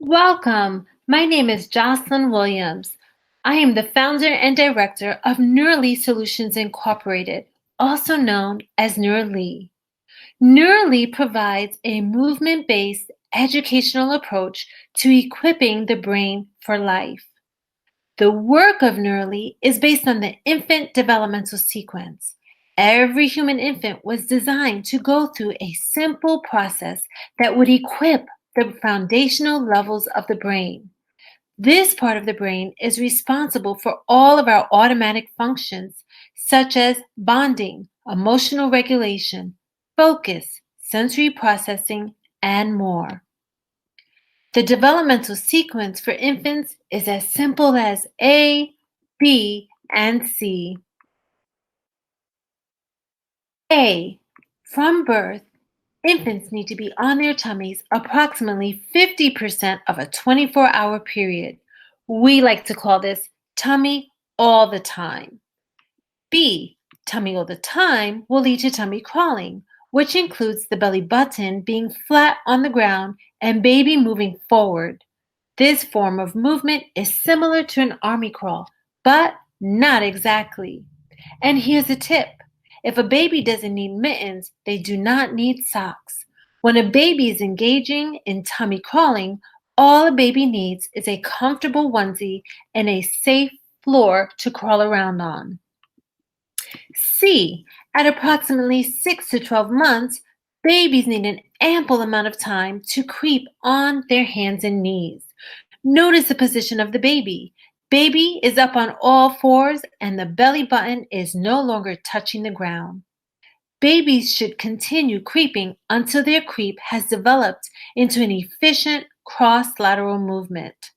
Welcome. My name is Jocelyn Williams. I am the founder and director of Neurolly Solutions Inc, also known as Neurolly. Neurolly provides a movement-based educational approach to equipping the brain for life. The work of Neurolly is based on the infant developmental sequence. Every human infant was designed to go through a simple process that would equip the foundational levels of the brain. This part of the brain is responsible for all of our automatic functions, such as bonding, emotional regulation, focus, sensory processing, and more. The developmental sequence for infants is as simple as A, B, and C. A. From birth, infants need to be on their tummies approximately 50% of a 24-hour period. We like to call this tummy all the time. B. Tummy all the time will lead to tummy crawling, which includes the belly button being flat on the ground and baby moving forward. This form of movement is similar to an army crawl, but not exactly. And here's a tip. If a baby doesn't need mittens, they do not need socks. When a baby is engaging in tummy crawling, all a baby needs is a comfortable onesie and a safe floor to crawl around on. C. At approximately 6 to 12 months, babies need an ample amount of time to creep on their hands and knees. Notice the position of the baby. Baby is up on all fours and the belly button is no longer touching the ground. Babies should continue creeping until their creep has developed into an efficient cross-lateral movement.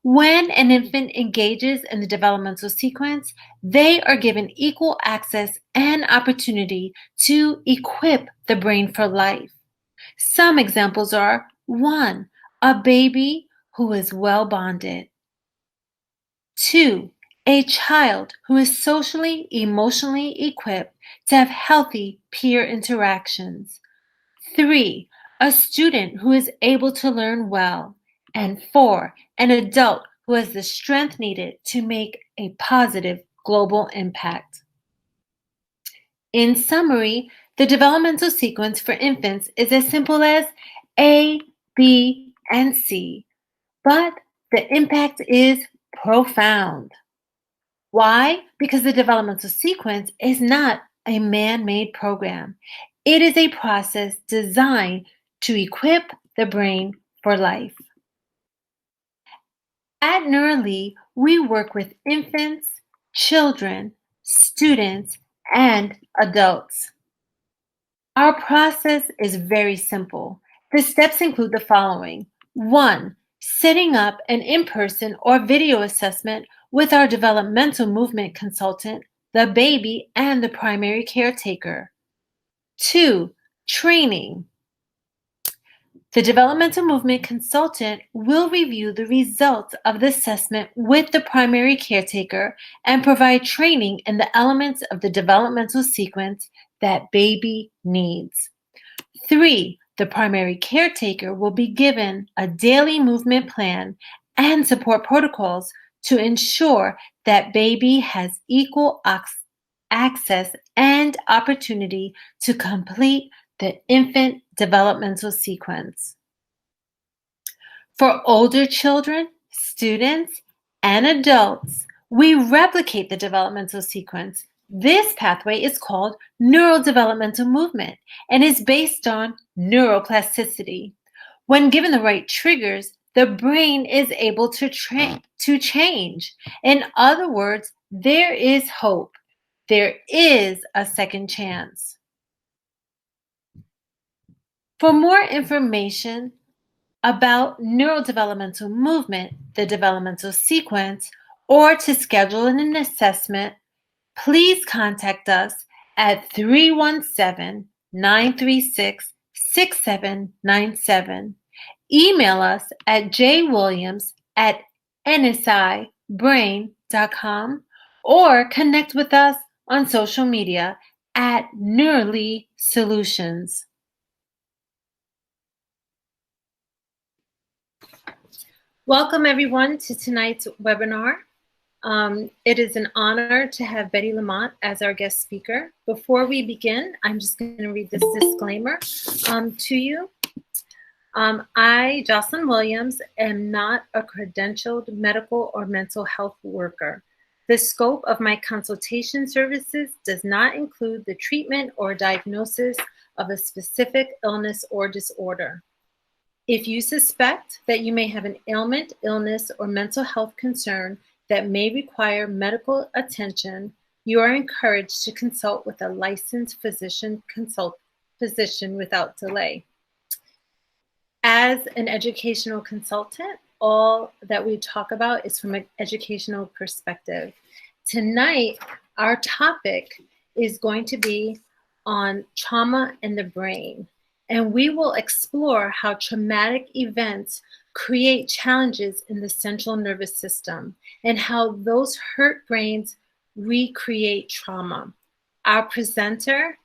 When an infant engages in the developmental sequence, they are given equal access and opportunity to equip the brain for life. Some examples are 1. A baby who is well bonded. 2. A child who is socially, emotionally equipped to have healthy peer interactions. 3. A student who is able to learn well. And 4. An adult who has the strength needed to make a positive global impact. In summary, the developmental sequence for infants is as simple as A, B, and C, but the impact is profound. Why? Because the developmental sequence is not a man-made program. It is a process designed to equip the brain for life. At Neurolly, we work with infants, children, students, and adults. Our process is very simple. The steps include the following. 1. Setting up an in-person or video assessment with our developmental movement consultant, the baby, and the primary caretaker. 2. Training. The developmental movement consultant will review the results of the assessment with the primary caretaker and provide training in the elements of the developmental sequence that baby needs. 3. The primary caretaker will be given a daily movement plan and support protocols to ensure that baby has equal access and opportunity to complete the infant developmental sequence. For older children, students, and adults, we replicate the developmental sequence. This pathway is called neurodevelopmental movement and is based on neuroplasticity. When given the right triggers, the brain is able to change. In other words, there is hope. There is a second chance. For more information about neurodevelopmental movement, the developmental sequence, or to schedule an assessment, please contact us at 317-936-6797. Email us at jwilliams@nsibrain.com or connect with us on social media at Neurolly Solutions. Welcome everyone to tonight's webinar. It is an honor to have Bette Lamont as our guest speaker. Before we begin, I'm just going to read this disclaimer to you. I, Jocelyn Williams, am not a credentialed medical or mental health worker. The scope of my consultation services does not include the treatment or diagnosis of a specific illness or disorder. If you suspect that you may have an ailment, illness, or mental health concern that may require medical attention, you are encouraged to consult with a licensed physician without delay. As an educational consultant, all that we talk about is from an educational perspective. Tonight, our topic is going to be on trauma and the brain. And we will explore how traumatic events create challenges in the central nervous system and how those hurt brains recreate trauma. Our presenter,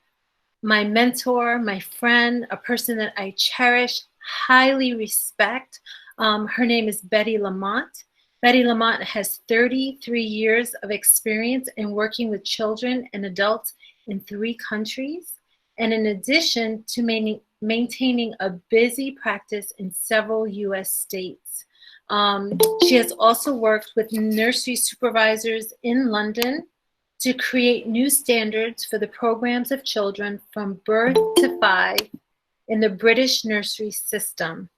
my mentor, my friend, a person that I cherish, highly respect, her name is Bette Lamont. Bette Lamont has 33 years of experience in working with children and adults in 3 countries. And in addition to maintaining a busy practice in several US states. She has also worked with nursery supervisors in London to create new standards for the programs of children from birth to 5 in the British nursery system.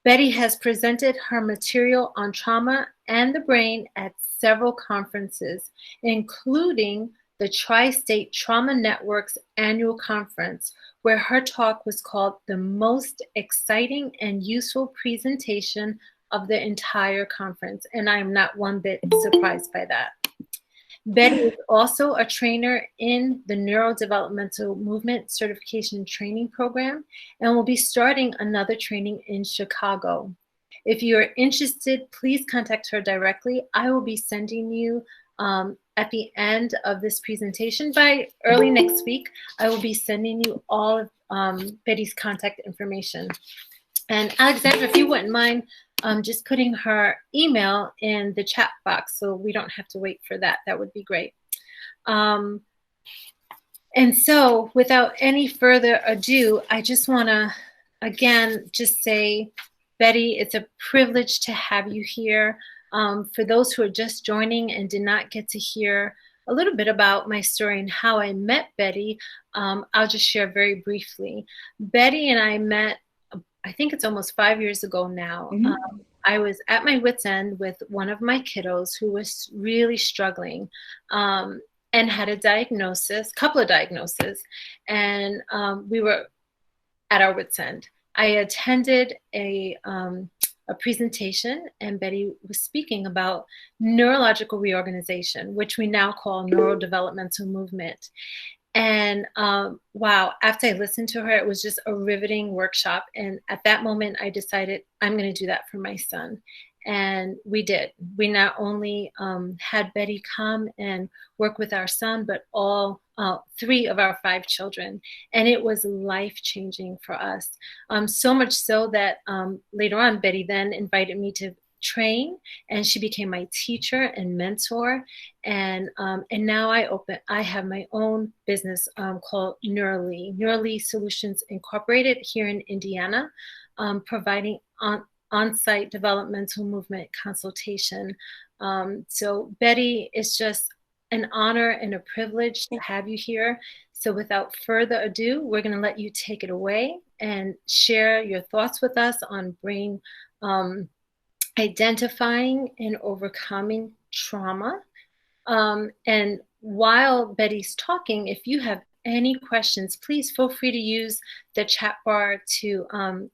Bette has presented her material on trauma and the brain at several conferences, including the Tri-State Trauma Network's annual conference, where her talk was called the most exciting and useful presentation of the entire conference. And I am not one bit surprised by that. Bette is also a trainer in the Neurodevelopmental Movement Certification Training Program and will be starting another training in Chicago. If you are interested, please contact her directly. I will be sending you at the end of this presentation. By early next week, I will be sending you all of Bette's contact information. And Alexandra, if you wouldn't mind just putting her email in the chat box so we don't have to wait for that, that would be great. And so without any further ado, I just want to, again, just say, Bette, it's a privilege to have you here. For those who are just joining and did not get to hear a little bit about my story and how I met Bette, I'll just share very briefly. Bette and I met, I think it's almost 5 years ago now. Mm-hmm. I was at my wit's end with one of my kiddos who was really struggling and had a couple of diagnoses, and we were at our wit's end. I attended a presentation, and Bette was speaking about neurological reorganization, which we now call neurodevelopmental movement. And wow, after I listened to her, it was just a riveting workshop. And at that moment, I decided I'm going to do that for my son. And we did. We not only had Bette come and work with our son, but all 3 of our 5 children. And it was life-changing for us. So much so that later on, Bette then invited me to train, and she became my teacher and mentor. And now I have my own business called Neurolly Solutions Inc. here in Indiana, providing on-site developmental movement consultation. So Bette, it's just an honor and a privilege to have you here. So without further ado, we're going to let you take it away and share your thoughts with us on brain identifying and overcoming trauma. And while Bette's talking, if you have any questions, please feel free to use the chat bar to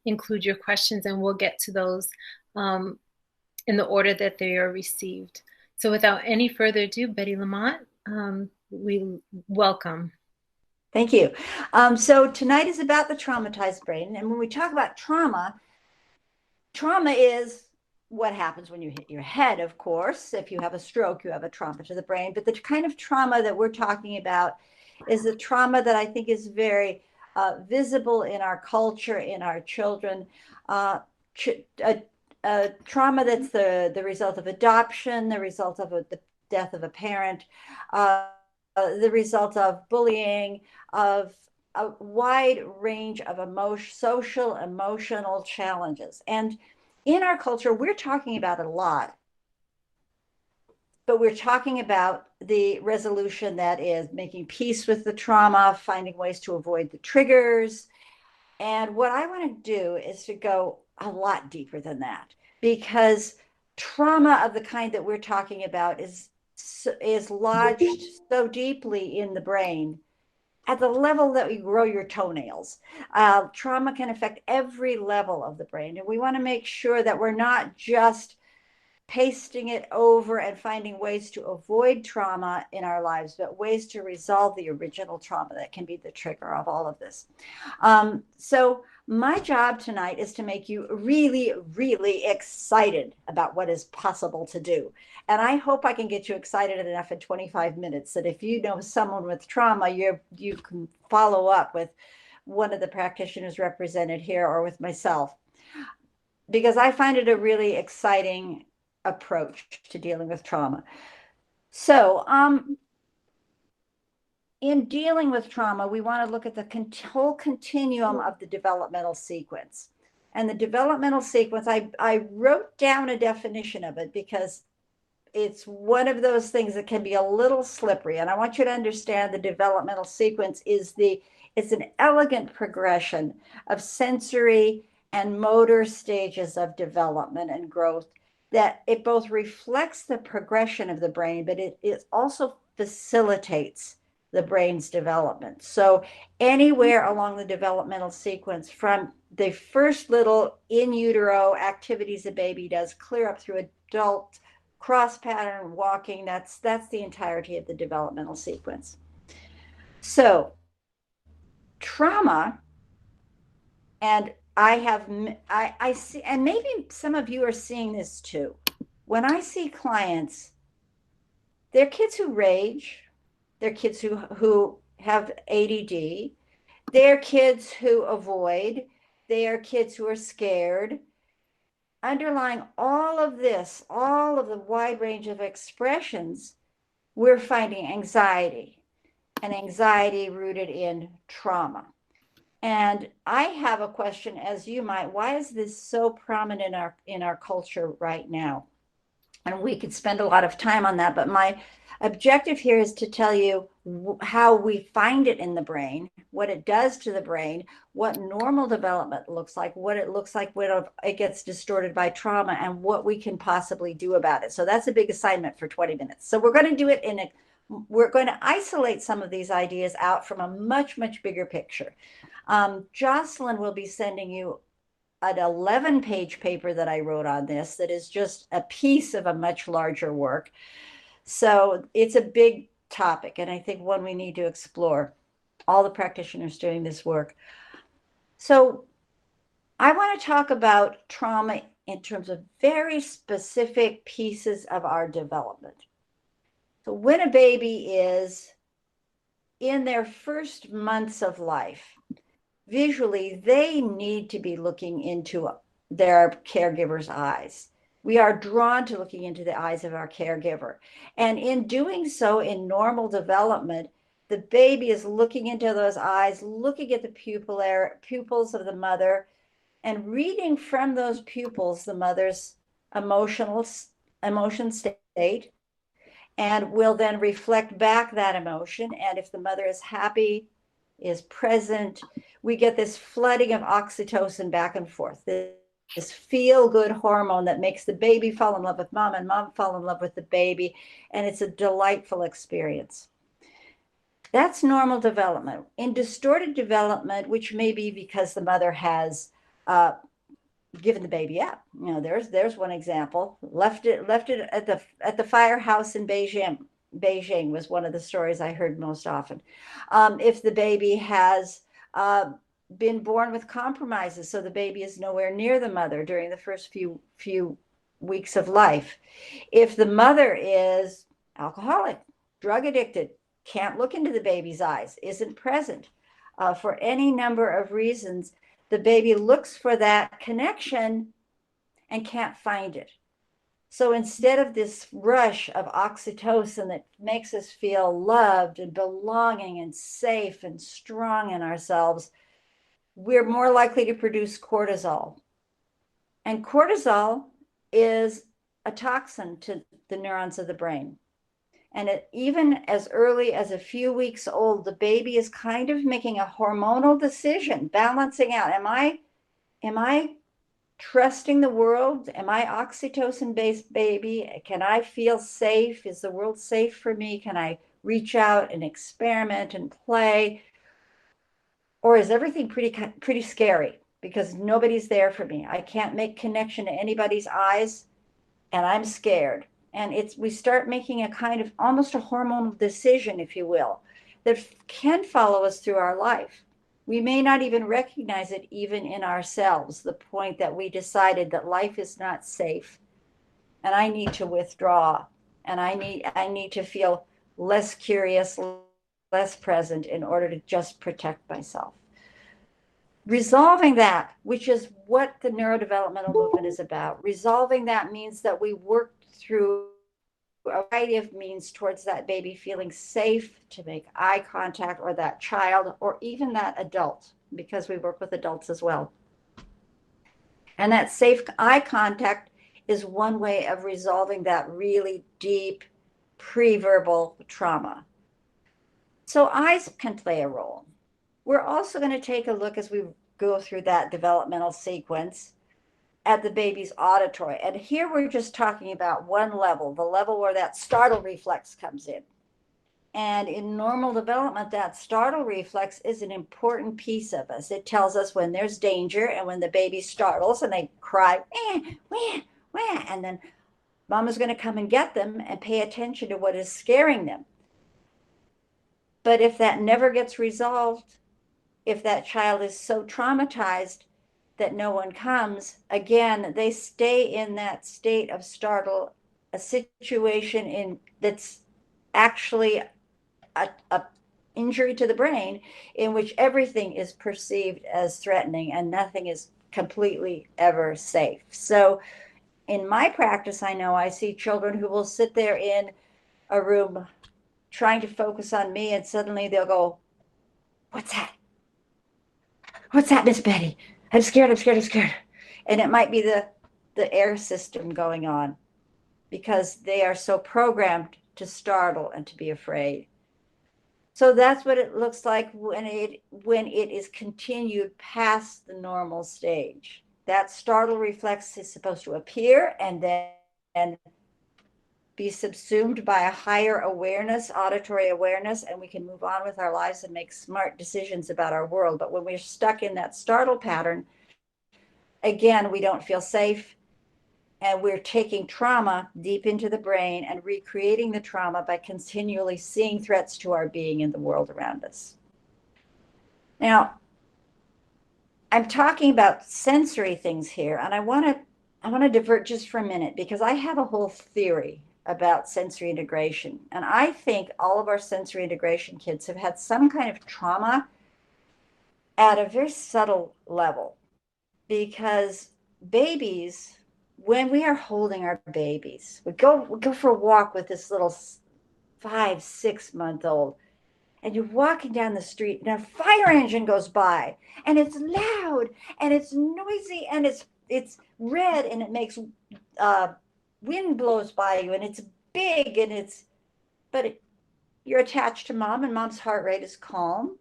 include your questions, and we'll get to those in the order that they are received. So without any further ado, Bette Lamont, we welcome. Thank you. So tonight is about the traumatized brain. And when we talk about trauma is what happens when you hit your head, of course. If you have a stroke, you have a trauma to the brain. But the kind of trauma that we're talking about is the trauma that I think is very visible in our culture, in our children. trauma that's the result of adoption, the result of the death of a parent, uh, the result of bullying, of a wide range of social, emotional challenges. And in our culture, we're talking about it a lot, but we're talking about the resolution that is making peace with the trauma, finding ways to avoid the triggers. And what I want to do is to go a lot deeper than that, because trauma of the kind that we're talking about is lodged so deeply in the brain at the level that you grow your toenails. Trauma can affect every level of the brain, and we want to make sure that we're not just pasting it over and finding ways to avoid trauma in our lives, but ways to resolve the original trauma that can be the trigger of all of this. So my job tonight is to make you really, really excited about what is possible to do. And I hope I can get you excited enough in 25 minutes that if you know someone with trauma, you can follow up with one of the practitioners represented here or with myself, because I find it a really exciting approach to dealing with trauma. So, in dealing with trauma, we want to look at the whole continuum of the developmental sequence. And the developmental sequence, I wrote down a definition of it because it's one of those things that can be a little slippery. And I want you to understand the developmental sequence it's an elegant progression of sensory and motor stages of development and growth, that it both reflects the progression of the brain, but it also facilitates the brain's development. So anywhere along the developmental sequence, from the first little in utero activities a baby does clear up through adult cross pattern walking, that's the entirety of the developmental sequence. So trauma, and I see, and maybe some of you are seeing this too. When I see clients, they're kids who rage, they're kids who have ADD, they're kids who avoid, they are kids who are scared. Underlying all of this, all of the wide range of expressions, we're finding anxiety, and anxiety rooted in trauma. And I have a question, as you might. Why is this so prominent in our culture right now? And we could spend a lot of time on that, but my objective here is to tell you how we find it in the brain, what it does to the brain, what normal development looks like, what it looks like when it gets distorted by trauma, and what we can possibly do about it. So that's a big assignment for 20 minutes. So we're going to do it we're going to isolate some of these ideas out from a much, much bigger picture. Jocelyn will be sending you an 11-page paper that I wrote on this that is just a piece of a much larger work. So it's a big topic, and I think one we need to explore, all the practitioners doing this work. So I want to talk about trauma in terms of very specific pieces of our development. So when a baby is in their first months of life, visually, they need to be looking into their caregiver's eyes. We are drawn to looking into the eyes of our caregiver. And in doing so, in normal development, the baby is looking into those eyes, looking at the pupils of the mother, and reading from those pupils the mother's emotion state, and will then reflect back that emotion. And if the mother is happy, is present, we get this flooding of oxytocin back and forth, this feel-good hormone that makes the baby fall in love with mom and mom fall in love with the baby. And it's a delightful experience. That's normal development. In distorted development, which may be because the mother has given the baby up. There's one example. Left it at the firehouse in Beijing. Beijing was one of the stories I heard most often. If the baby has been born with compromises, so the baby is nowhere near the mother during the first few weeks of life. If the mother is alcoholic, drug addicted, can't look into the baby's eyes, isn't present for any number of reasons, the baby looks for that connection and can't find it. So instead of this rush of oxytocin that makes us feel loved and belonging and safe and strong in ourselves, we're more likely to produce cortisol. And cortisol is a toxin to the neurons of the brain. And even as early as a few weeks old, the baby is kind of making a hormonal decision, balancing out. Am I trusting the world? Am I oxytocin based baby? Can I feel safe? Is the world safe for me? Can I reach out and experiment and play? Or is everything pretty scary because nobody's there for me? I can't make connection to anybody's eyes and I'm scared. And we start making a kind of almost a hormonal decision, if you will, that can follow us through our life. We may not even recognize it even in ourselves, the point that we decided that life is not safe and I need to withdraw and I need to feel less curious, less present in order to just protect myself. Resolving that, which is what the neurodevelopmental movement is about, resolving that means that we work through a variety of means towards that baby feeling safe to make eye contact, or that child, or even that adult, because we work with adults as well. And that safe eye contact is one way of resolving that really deep pre-verbal trauma. So eyes can play a role. We're also going to take a look as we go through that developmental sequence at the baby's auditory. And here we're just talking about one level, the level where that startle reflex comes in. And in normal development, that startle reflex is an important piece of us. It tells us when there's danger and when the baby startles and they cry, wah, wah, wah, and then mama's going to come and get them and pay attention to what is scaring them. But if that never gets resolved, if that child is so traumatized that no one comes, again, they stay in that state of startle, a situation that's actually a injury to the brain, in which everything is perceived as threatening and nothing is completely ever safe. So in my practice, I know I see children who will sit there in a room trying to focus on me, and suddenly they'll go, "What's that? What's that, Miss Bette? I'm scared, I'm scared, I'm scared." And it might be the air system going on because they are so programmed to startle and to be afraid. So that's what it looks like when it is continued past the normal stage. That startle reflex is supposed to appear and then be subsumed by a higher awareness, auditory awareness, and we can move on with our lives and make smart decisions about our world. But when we're stuck in that startle pattern, again, we don't feel safe, and we're taking trauma deep into the brain and recreating the trauma by continually seeing threats to our being in the world around us. Now, I'm talking about sensory things here, and I want to divert just for a minute because I have a whole theory about sensory integration. And I think all of our sensory integration kids have had some kind of trauma at a very subtle level, because babies, when we are holding our babies, we go for a walk with this little 5, 6 month old, and you're walking down the street and a fire engine goes by and it's loud and it's noisy and it's red and it makes wind blows by you and it's big and you're attached to mom and mom's heart rate is calm.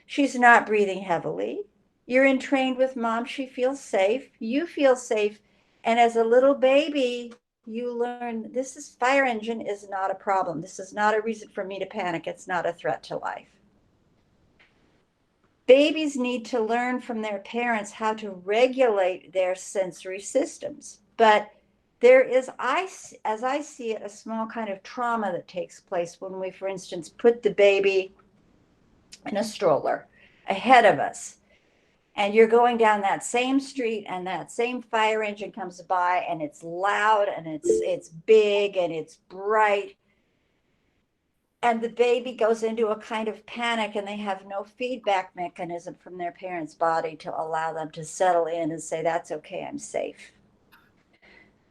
She's not breathing heavily. You're entrained with mom. She feels safe. You feel safe. And as a little baby, you learn this fire engine is not a problem. This is not a reason for me to panic. It's not a threat to life. Babies need to learn from their parents how to regulate their sensory systems. But there is, as I see it, a small kind of trauma that takes place when we, for instance, put the baby in a stroller ahead of us. And you're going down that same street and that same fire engine comes by and it's loud and it's big and it's bright. And the baby goes into a kind of panic and they have no feedback mechanism from their parents' body to allow them to settle in and say, "That's okay, I'm safe."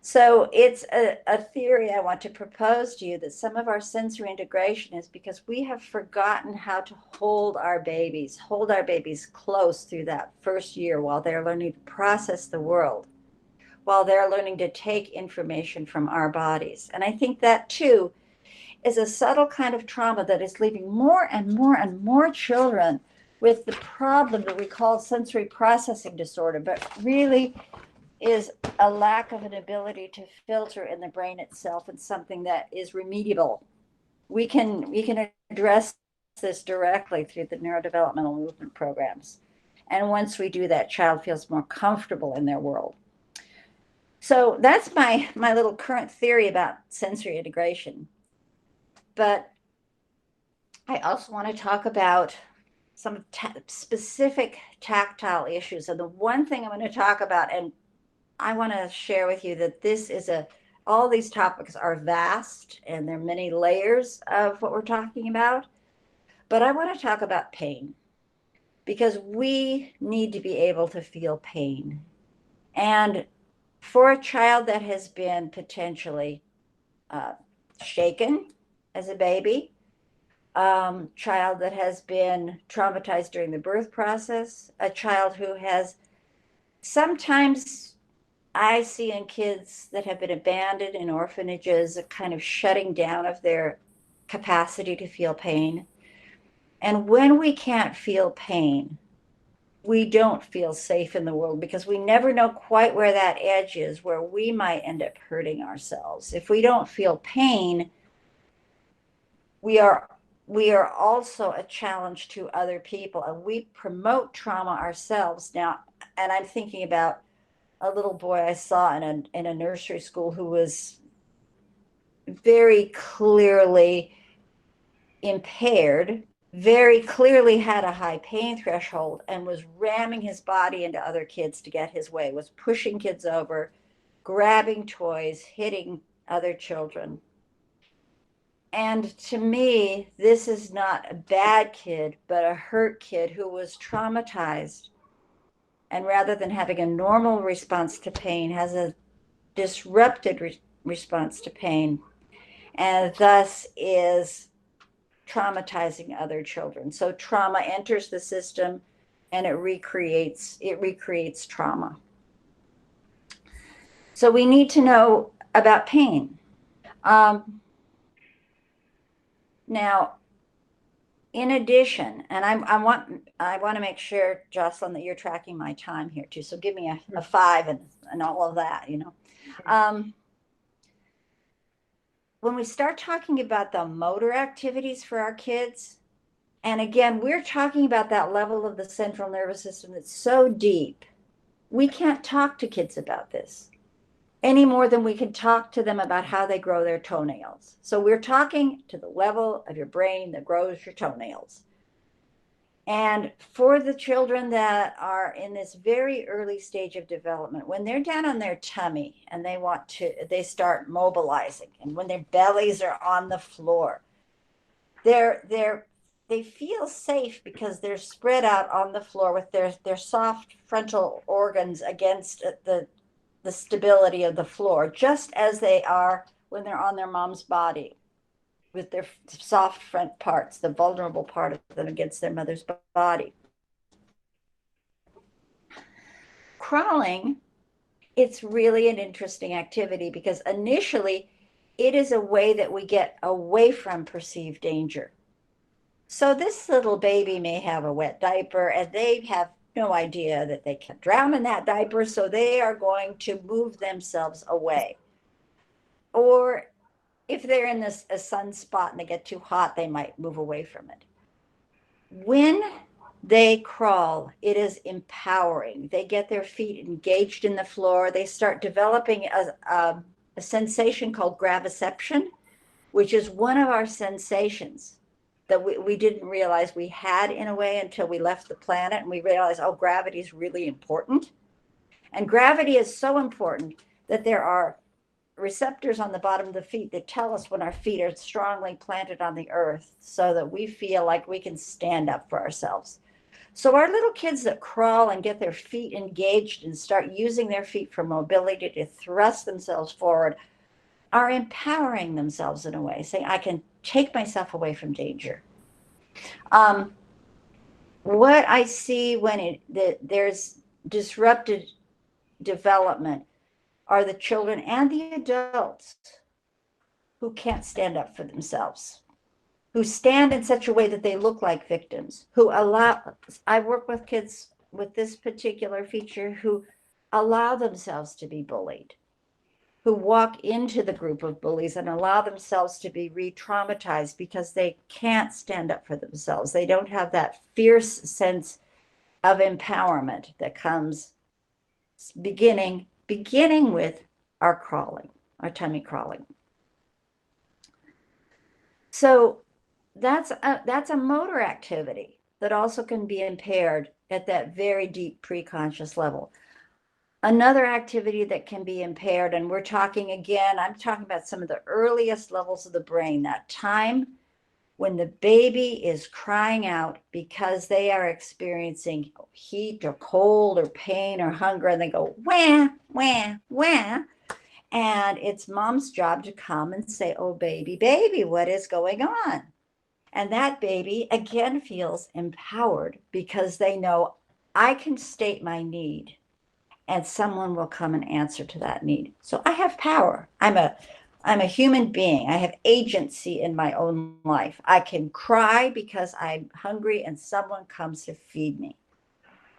So it's a theory I want to propose to you that some of our sensory integration is because we have forgotten how to hold our babies close through that first year while they're learning to process the world, while they're learning to take information from our bodies. And I think that too is a subtle kind of trauma that is leaving more and more and more children with the problem that we call sensory processing disorder, but really is a lack of an ability to filter in the brain itself, and something that is remediable. We can address this directly through the neurodevelopmental movement programs. And once we do that, child feels more comfortable in their world. So that's my little current theory about sensory integration. But I also want to talk about some specific tactile issues. And the one thing I'm going to talk about, and I want to share with you that all these topics are vast and there are many layers of what we're talking about. But I want to talk about pain because we need to be able to feel pain. And for a child that has been potentially uh, shaken as a baby, child that has been traumatized during the birth process, a child who has sometimes I see in kids that have been abandoned in orphanages a kind of shutting down of their capacity to feel pain. And when we can't feel pain, we don't feel safe in the world because we never know quite where that edge is where we might end up hurting ourselves. If we don't feel pain, we are we are also a challenge to other people, and we promote trauma ourselves now. And I'm thinking about a little boy I saw in a nursery school who was very clearly impaired, very clearly had a high pain threshold, and was ramming his body into other kids to get his way, was pushing kids over, grabbing toys, hitting other children. And to me, this is not a bad kid, but a hurt kid who was traumatized. And rather than having a normal response to pain, has a disrupted response to pain, and thus is traumatizing other children. So trauma enters the system and it recreates trauma. So we need to know about pain. Now, in addition, and I want to make sure, Jocelyn, that you're tracking my time here too. So give me a five and all of that, you know. When we start talking about the motor activities for our kids, and again, we're talking about that level of the central nervous system that's so deep, we can't talk to kids about this any more than we can talk to them about how they grow their toenails. So we're talking to the level of your brain that grows your toenails. And for the children that are in this very early stage of development, when they're down on their tummy and they start mobilizing, and when their bellies are on the floor, they feel safe because they're spread out on the floor with their soft frontal organs against the stability of the floor, just as they are when they're on their mom's body with their soft front parts, the vulnerable part of them against their mother's body. Crawling, it's really an interesting activity because initially it is a way that we get away from perceived danger. So this little baby may have a wet diaper and they have no idea that they can drown in that diaper, so they are going to move themselves away. Or if they're in a sunspot and they get too hot, they might move away from it. When they crawl, it is empowering. They get their feet engaged in the floor. They start developing a sensation called graviception, which is one of our sensations that we didn't realize we had in a way until we left the planet, and we realized, oh, gravity is really important. And gravity is so important that there are receptors on the bottom of the feet that tell us when our feet are strongly planted on the earth so that we feel like we can stand up for ourselves. So our little kids that crawl and get their feet engaged and start using their feet for mobility to thrust themselves forward are empowering themselves in a way, saying, I can take myself away from danger. Um, what I see when there's disrupted development are the children and the adults who can't stand up for themselves, who stand in such a way that they look like victims, who allow, I work with kids with this particular feature who allow themselves to be bullied, who walk into the group of bullies and allow themselves to be re-traumatized because they can't stand up for themselves. They don't have that fierce sense of empowerment that comes beginning with our crawling, our tummy crawling. So that's a motor activity that also can be impaired at that very deep preconscious level. Another activity that can be impaired, and we're talking again, I'm talking about some of the earliest levels of the brain, that time when the baby is crying out because they are experiencing heat or cold or pain or hunger, and they go, wah, wah, wah. And it's mom's job to come and say, oh, baby, baby, what is going on? And that baby again feels empowered because they know I can state my need and someone will come and answer to that need. So I have power. I'm a human being. I have agency in my own life. I can cry because I'm hungry and someone comes to feed me.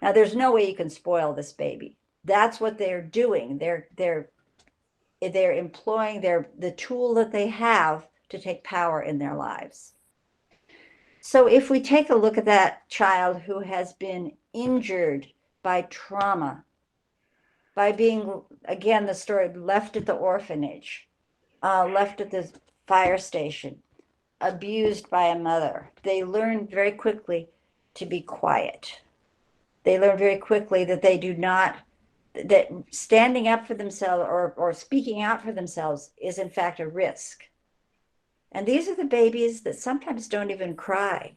Now there's no way you can spoil this baby. That's what they're doing. They're employing the tool that they have to take power in their lives. So if we take a look at that child who has been injured by trauma, by being, again, the story, left at the orphanage, left at the fire station, abused by a mother, they learn very quickly to be quiet. They learn very quickly that they do not, that standing up for themselves or speaking out for themselves is in fact a risk. And these are the babies that sometimes don't even cry.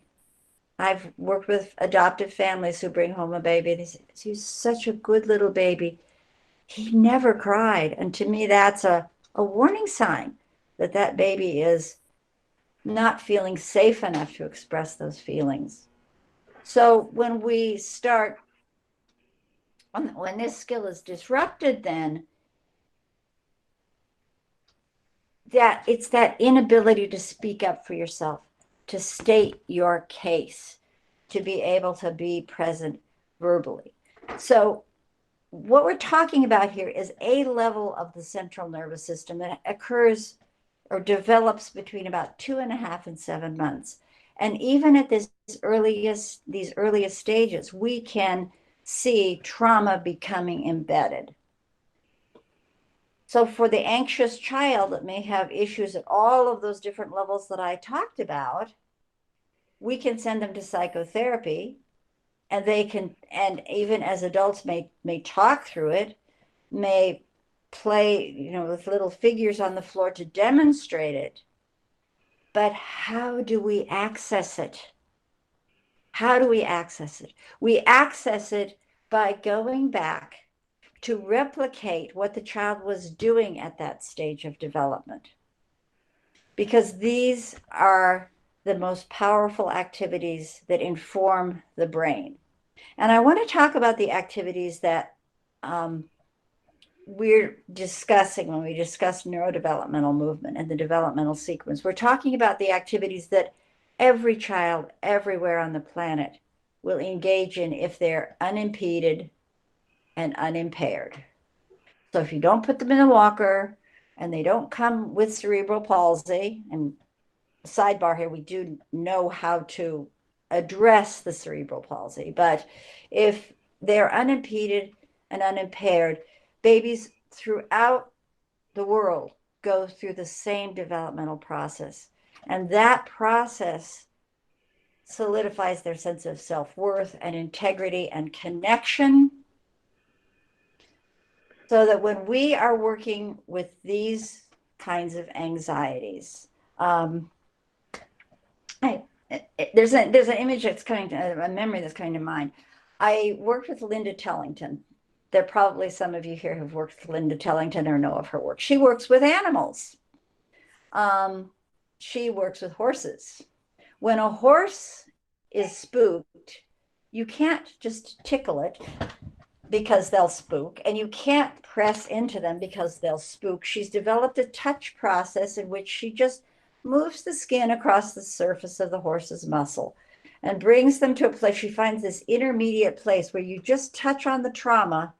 I've worked with adoptive families who bring home a baby. They say, he's such a good little baby. He never cried. And to me, that's a warning sign that that baby is not feeling safe enough to express those feelings. So when we start, when this skill is disrupted, then that it's that inability to speak up for yourself, to state your case, to be able to be present verbally. So what we're talking about here is a level of the central nervous system that occurs or develops between about 2.5 and 7 months. And even at these earliest stages, we can see trauma becoming embedded. So for the anxious child that may have issues at all of those different levels that I talked about, we can send them to psychotherapy, and they can, and even as adults may talk through it, may play, with little figures on the floor to demonstrate it. But how do we access it? How do we access it? We access it by going back to replicate what the child was doing at that stage of development. Because these are the most powerful activities that inform the brain. And I want to talk about the activities that we're discussing when we discuss neurodevelopmental movement and the developmental sequence. We're talking about the activities that every child everywhere on the planet will engage in if they're unimpeded and unimpaired. So if you don't put them in a walker and they don't come with cerebral palsy, and sidebar here, we do know how to address the cerebral palsy, but if they're unimpeded and unimpaired, babies throughout the world go through the same developmental process. And that process solidifies their sense of self-worth and integrity and connection, so that when we are working with these kinds of anxieties, there's an image that's coming to a memory that's coming to mind. I worked with Linda Tellington. There are probably some of you here who've worked with Linda Tellington or know of her work. She works with animals. Um, she works with horses. When a horse is spooked, you can't just tickle it because they'll spook, and you can't press into them because they'll spook. She's developed a touch process in which she just moves the skin across the surface of the horse's muscle and brings them to a place. She finds this intermediate place where you just touch on the trauma,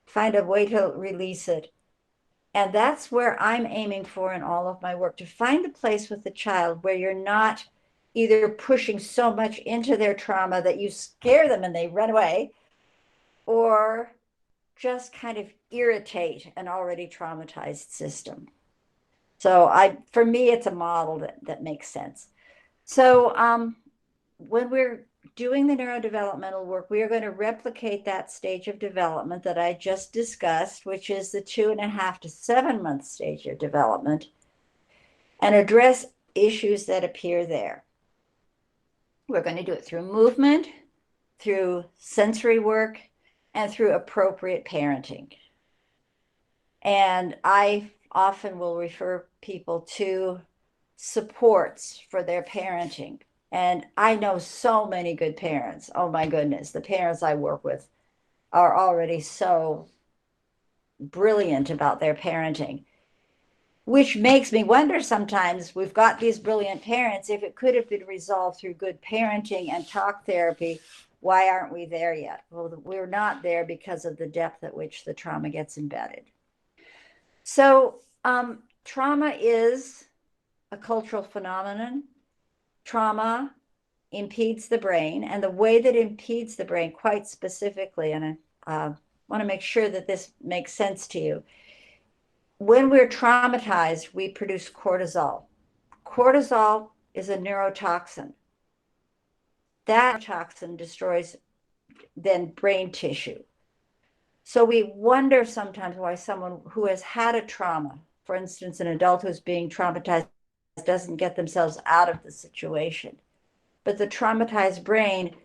find a way to release it. And that's where I'm aiming for in all of my work, to find a place with the child where you're not either pushing so much into their trauma that you scare them and they run away, or just kind of irritate an already traumatized system. So for me, it's a model that makes sense. So when we're doing the neurodevelopmental work, we are going to replicate that stage of development that I just discussed, which is the 2.5 to 7 month stage of development, and address issues that appear there. We're going to do it through movement, through sensory work, and through appropriate parenting. And I often will refer people to supports for their parenting. And I know so many good parents. Oh my goodness, the parents I work with are already so brilliant about their parenting, which makes me wonder sometimes, we've got these brilliant parents, if it could have been resolved through good parenting and talk therapy, why aren't we there yet? Well, we're not there because of the depth at which the trauma gets embedded. So trauma is a cultural phenomenon. Trauma impedes the brain, and the way that it impedes the brain quite specifically, and I want to make sure that this makes sense to you. When we're traumatized, we produce cortisol. Cortisol is a neurotoxin. That toxin destroys then brain tissue. So we wonder sometimes why someone who has had a trauma, for instance, an adult who's being traumatized, doesn't get themselves out of the situation. But the traumatized brain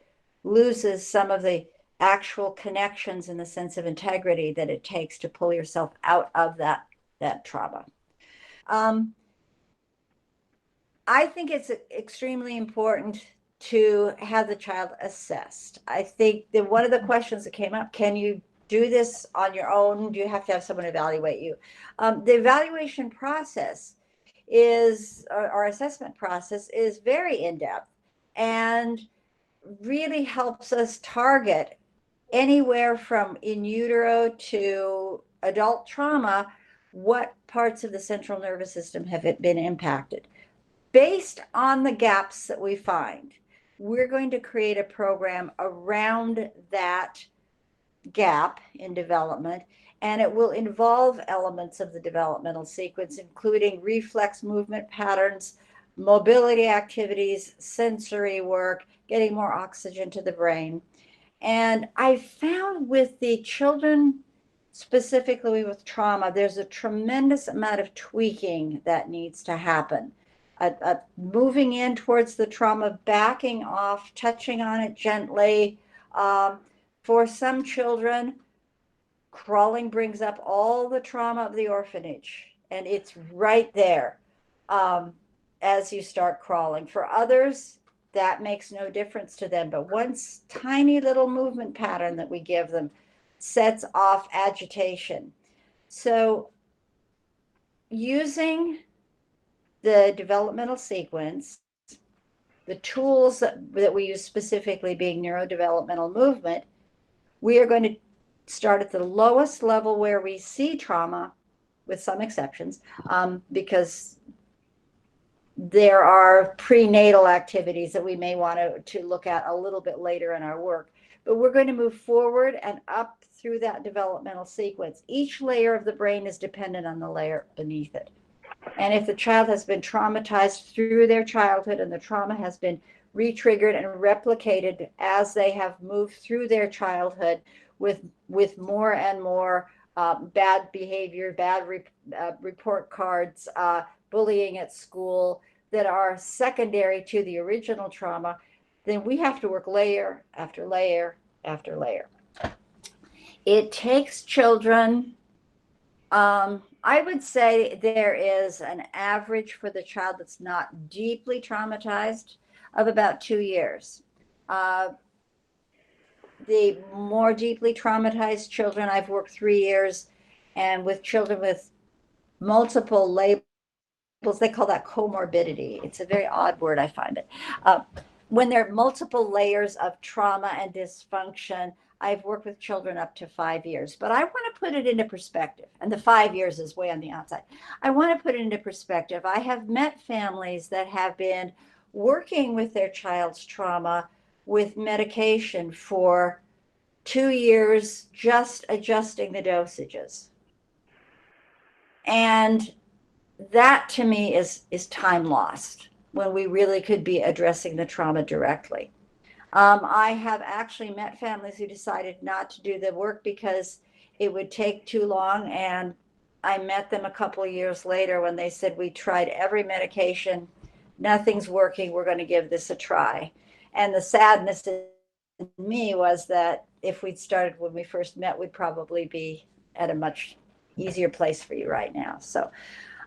loses some of the actual connections and the sense of integrity that it takes to pull yourself out of that trauma. I think it's extremely important to have the child assessed. I think that one of the questions that came up, can you do this on your own? Do you have to have someone evaluate you? The evaluation process is, our assessment process is very in-depth and really helps us target anywhere from in utero to adult trauma, what parts of the central nervous system have been impacted. Based on the gaps that we find, we're going to create a program around that gap in development, and it will involve elements of the developmental sequence, including reflex movement patterns, mobility activities, sensory work, getting more oxygen to the brain. And I found with the children, specifically with trauma, there's a tremendous amount of tweaking that needs to happen. Moving in towards the trauma, backing off, touching on it gently. For some children, crawling brings up all the trauma of the orphanage, and it's right there as you start crawling. For others, that makes no difference to them, but one tiny little movement pattern that we give them sets off agitation. So using the developmental sequence, the tools that we use specifically being neurodevelopmental movement, we are going to start at the lowest level where we see trauma, with some exceptions, because there are prenatal activities that we may want to look at a little bit later in our work. But we're going to move forward and up through that developmental sequence. Each layer of the brain is dependent on the layer beneath it. And if the child has been traumatized through their childhood and the trauma has been re-triggered and replicated as they have moved through their childhood with more and more bad behavior, bad report cards, bullying at school, that are secondary to the original trauma, then we have to work layer after layer after layer. It takes children, I would say there is an average for the child that's not deeply traumatized of about 2 years. The more deeply traumatized children, I've worked 3 years, and with children with multiple labels, they call that comorbidity. It's a very odd word, I find it. When there are multiple layers of trauma and dysfunction, I've worked with children up to 5 years, but I want to put it into perspective. And the 5 years is way on the outside. I want to put it into perspective. I have met families that have been working with their child's trauma with medication for 2 years, just adjusting the dosages. And that to me is time lost when we really could be addressing the trauma directly. I have actually met families who decided not to do the work because it would take too long. And I met them a couple of years later when they said, we tried every medication, nothing's working, we're going to give this a try. And the sadness in me was that if we'd started when we first met, we'd probably be at a much easier place for you right now. So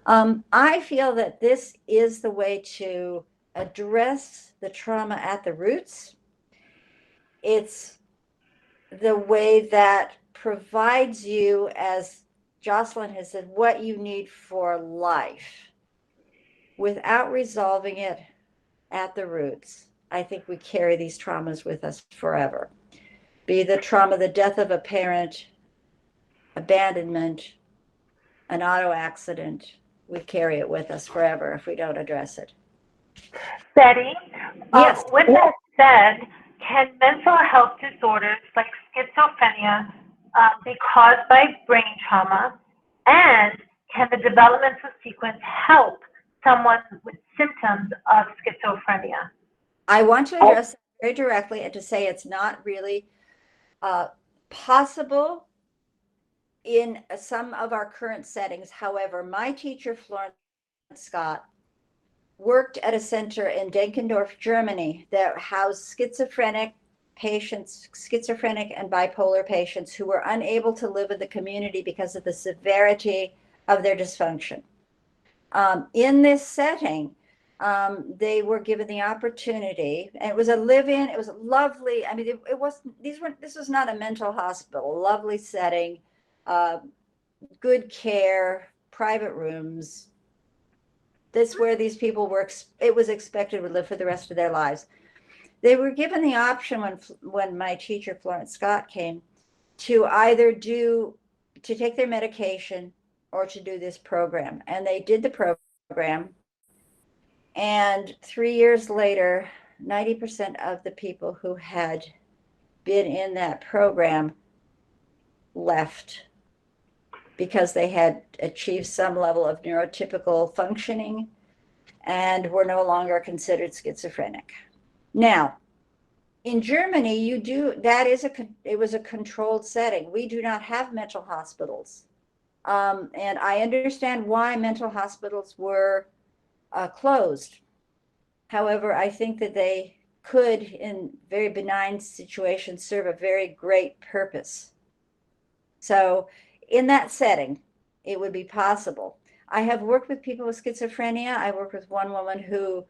I feel that this is the way to address the trauma at the roots. It's the way that provides you, as Jocelyn has said, what you need for life without resolving it at the roots. I think we carry these traumas with us forever. Be the trauma, the death of a parent, abandonment, an auto accident, we carry it with us forever if we don't address it. Betty, Yes. With that said, can mental health disorders like schizophrenia be caused by brain trauma? And can the developmental sequence help someone with symptoms of schizophrenia? I want to address that very directly and to say it's not really possible in some of our current settings. However, my teacher, Florence Scott, worked at a center in Denkendorf, Germany, that housed schizophrenic patients, schizophrenic and bipolar patients who were unable to live in the community because of the severity of their dysfunction. In this setting, they were given the opportunity, and it was a live-in. It was lovely. I mean, this was not a mental hospital. Lovely setting, good care, private rooms. This where these people were. It was expected would live for the rest of their lives. They were given the option when my teacher Florence Scott came to either take their medication or to do this program, and they did the program. And 3 years later, 90% of the people who had been in that program left because they had achieved some level of neurotypical functioning and were no longer considered schizophrenic. Now, in Germany, it was a controlled setting. We do not have mental hospitals. And I understand why mental hospitals were closed. However, I think that they could, in very benign situations, serve a very great purpose. So in that setting, it would be possible. I have worked with people with schizophrenia. I worked with one woman who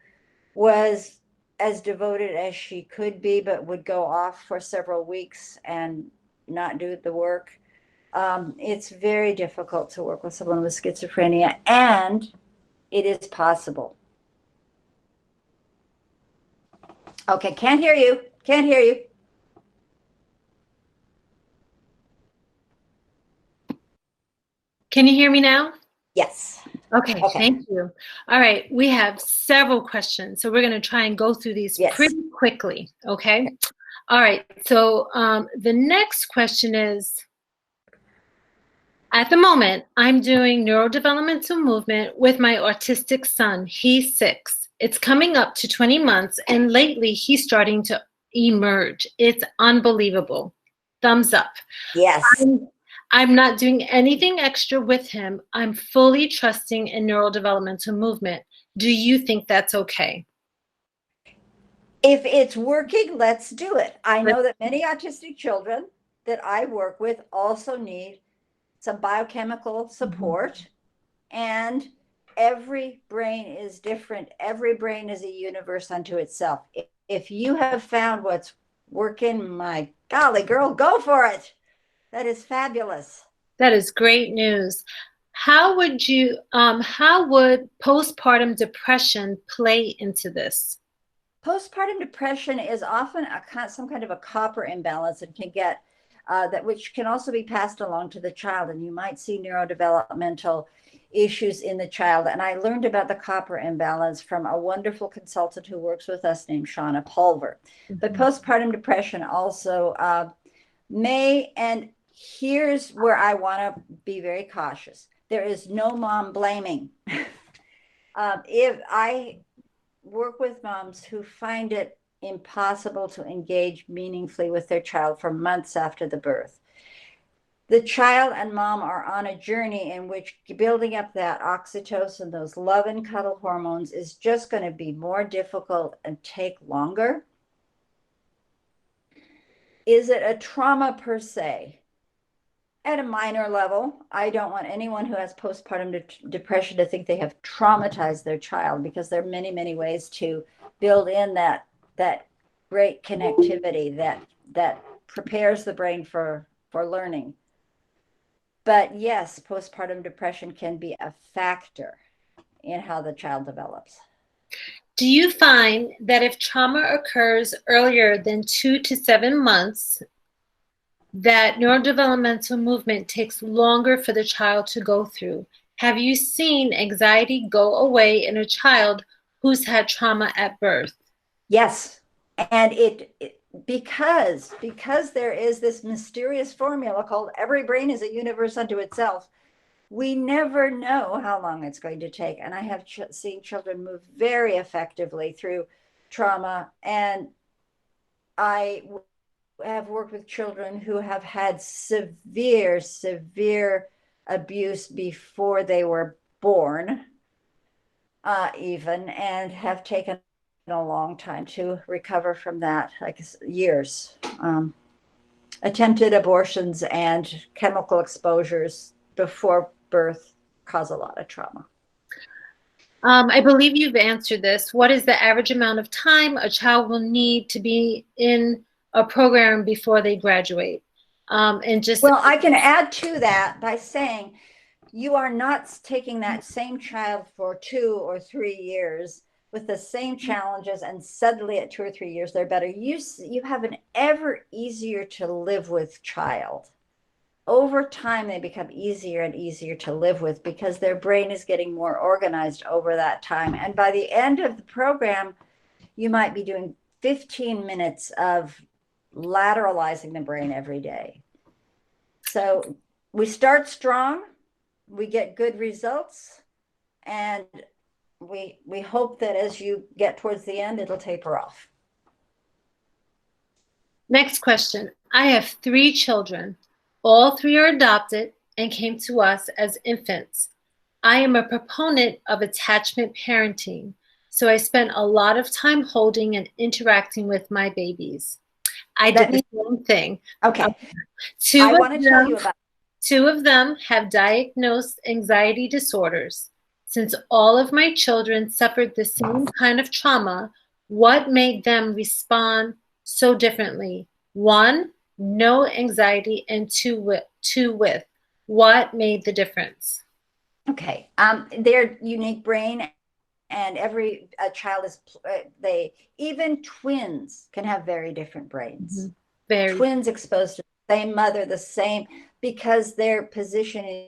was as devoted as she could be, but would go off for several weeks and not do the work. It's very difficult to work with someone with schizophrenia, and it is possible. Okay, can't hear you. Can't hear you. Can you hear me now? Yes. Okay, thank you. All right, we have several questions, so we're going to try and go through these pretty quickly, okay? All right, so the next question is, at the moment, I'm doing neurodevelopmental movement with my autistic son. He's 6. It's coming up to 20 months, and lately he's starting to emerge. It's unbelievable. Thumbs up. Yes. I'm not doing anything extra with him. I'm fully trusting in neurodevelopmental movement. Do you think that's okay? If it's working, let's do it. I know that many autistic children that I work with also need some biochemical support, and every brain is different. Every brain is a universe unto itself. If you have found what's working, my golly girl, go for it. That is fabulous. That is great news. How would postpartum depression play into this? Postpartum depression is often some kind of a copper imbalance and can get that, which can also be passed along to the child. And you might see neurodevelopmental issues in the child. And I learned about the copper imbalance from a wonderful consultant who works with us named Shauna Pulver. But postpartum depression also may, and here's where I want to be very cautious. There is no mom blaming. If I work with moms who find it impossible to engage meaningfully with their child for months after the birth, the child and mom are on a journey in which building up that oxytocin, those love and cuddle hormones, is just going to be more difficult and take longer. Is it a trauma per se? At a minor level. I don't want anyone who has postpartum depression to think they have traumatized their child, because there are many, many ways to build in that great connectivity that prepares the brain for learning. But yes, postpartum depression can be a factor in how the child develops. Do you find that if trauma occurs earlier than 2 to 7 months, that neurodevelopmental movement takes longer for the child to go through? Have you seen anxiety go away in a child who's had trauma at birth? Yes. And because there is this mysterious formula called every brain is a universe unto itself, we never know how long it's going to take. And I have seen children move very effectively through trauma. And I have worked with children who have had severe abuse before they were born, even, and have taken a long time to recover from that, like years. Attempted abortions and chemical exposures before birth cause a lot of trauma. I believe you've answered this. What is the average amount of time a child will need to be in a program before they graduate? Well, I can add to that by saying you are not taking that same child for 2 or 3 years with the same challenges, and suddenly at 2 or 3 years they're better. You have an ever easier to live with child. Over time, they become easier and easier to live with because their brain is getting more organized over that time. And by the end of the program, you might be doing 15 minutes of lateralizing the brain every day. So we start strong, we get good results, and we hope that as you get towards the end, it'll taper off. Next question. I have 3 children. All 3 are adopted and came to us as infants. I am a proponent of attachment parenting, so I spent a lot of time holding and interacting with my babies. I did the same thing. Okay. I want to tell you about 2 of them have diagnosed anxiety disorders. Since all of my children suffered the same kind of trauma, what made them respond so differently? 1, no anxiety, and 2 with. What made the difference? Okay. Their unique brain, and every child is, even twins can have very different brains. Twins exposed to the same mother, the same, because their position in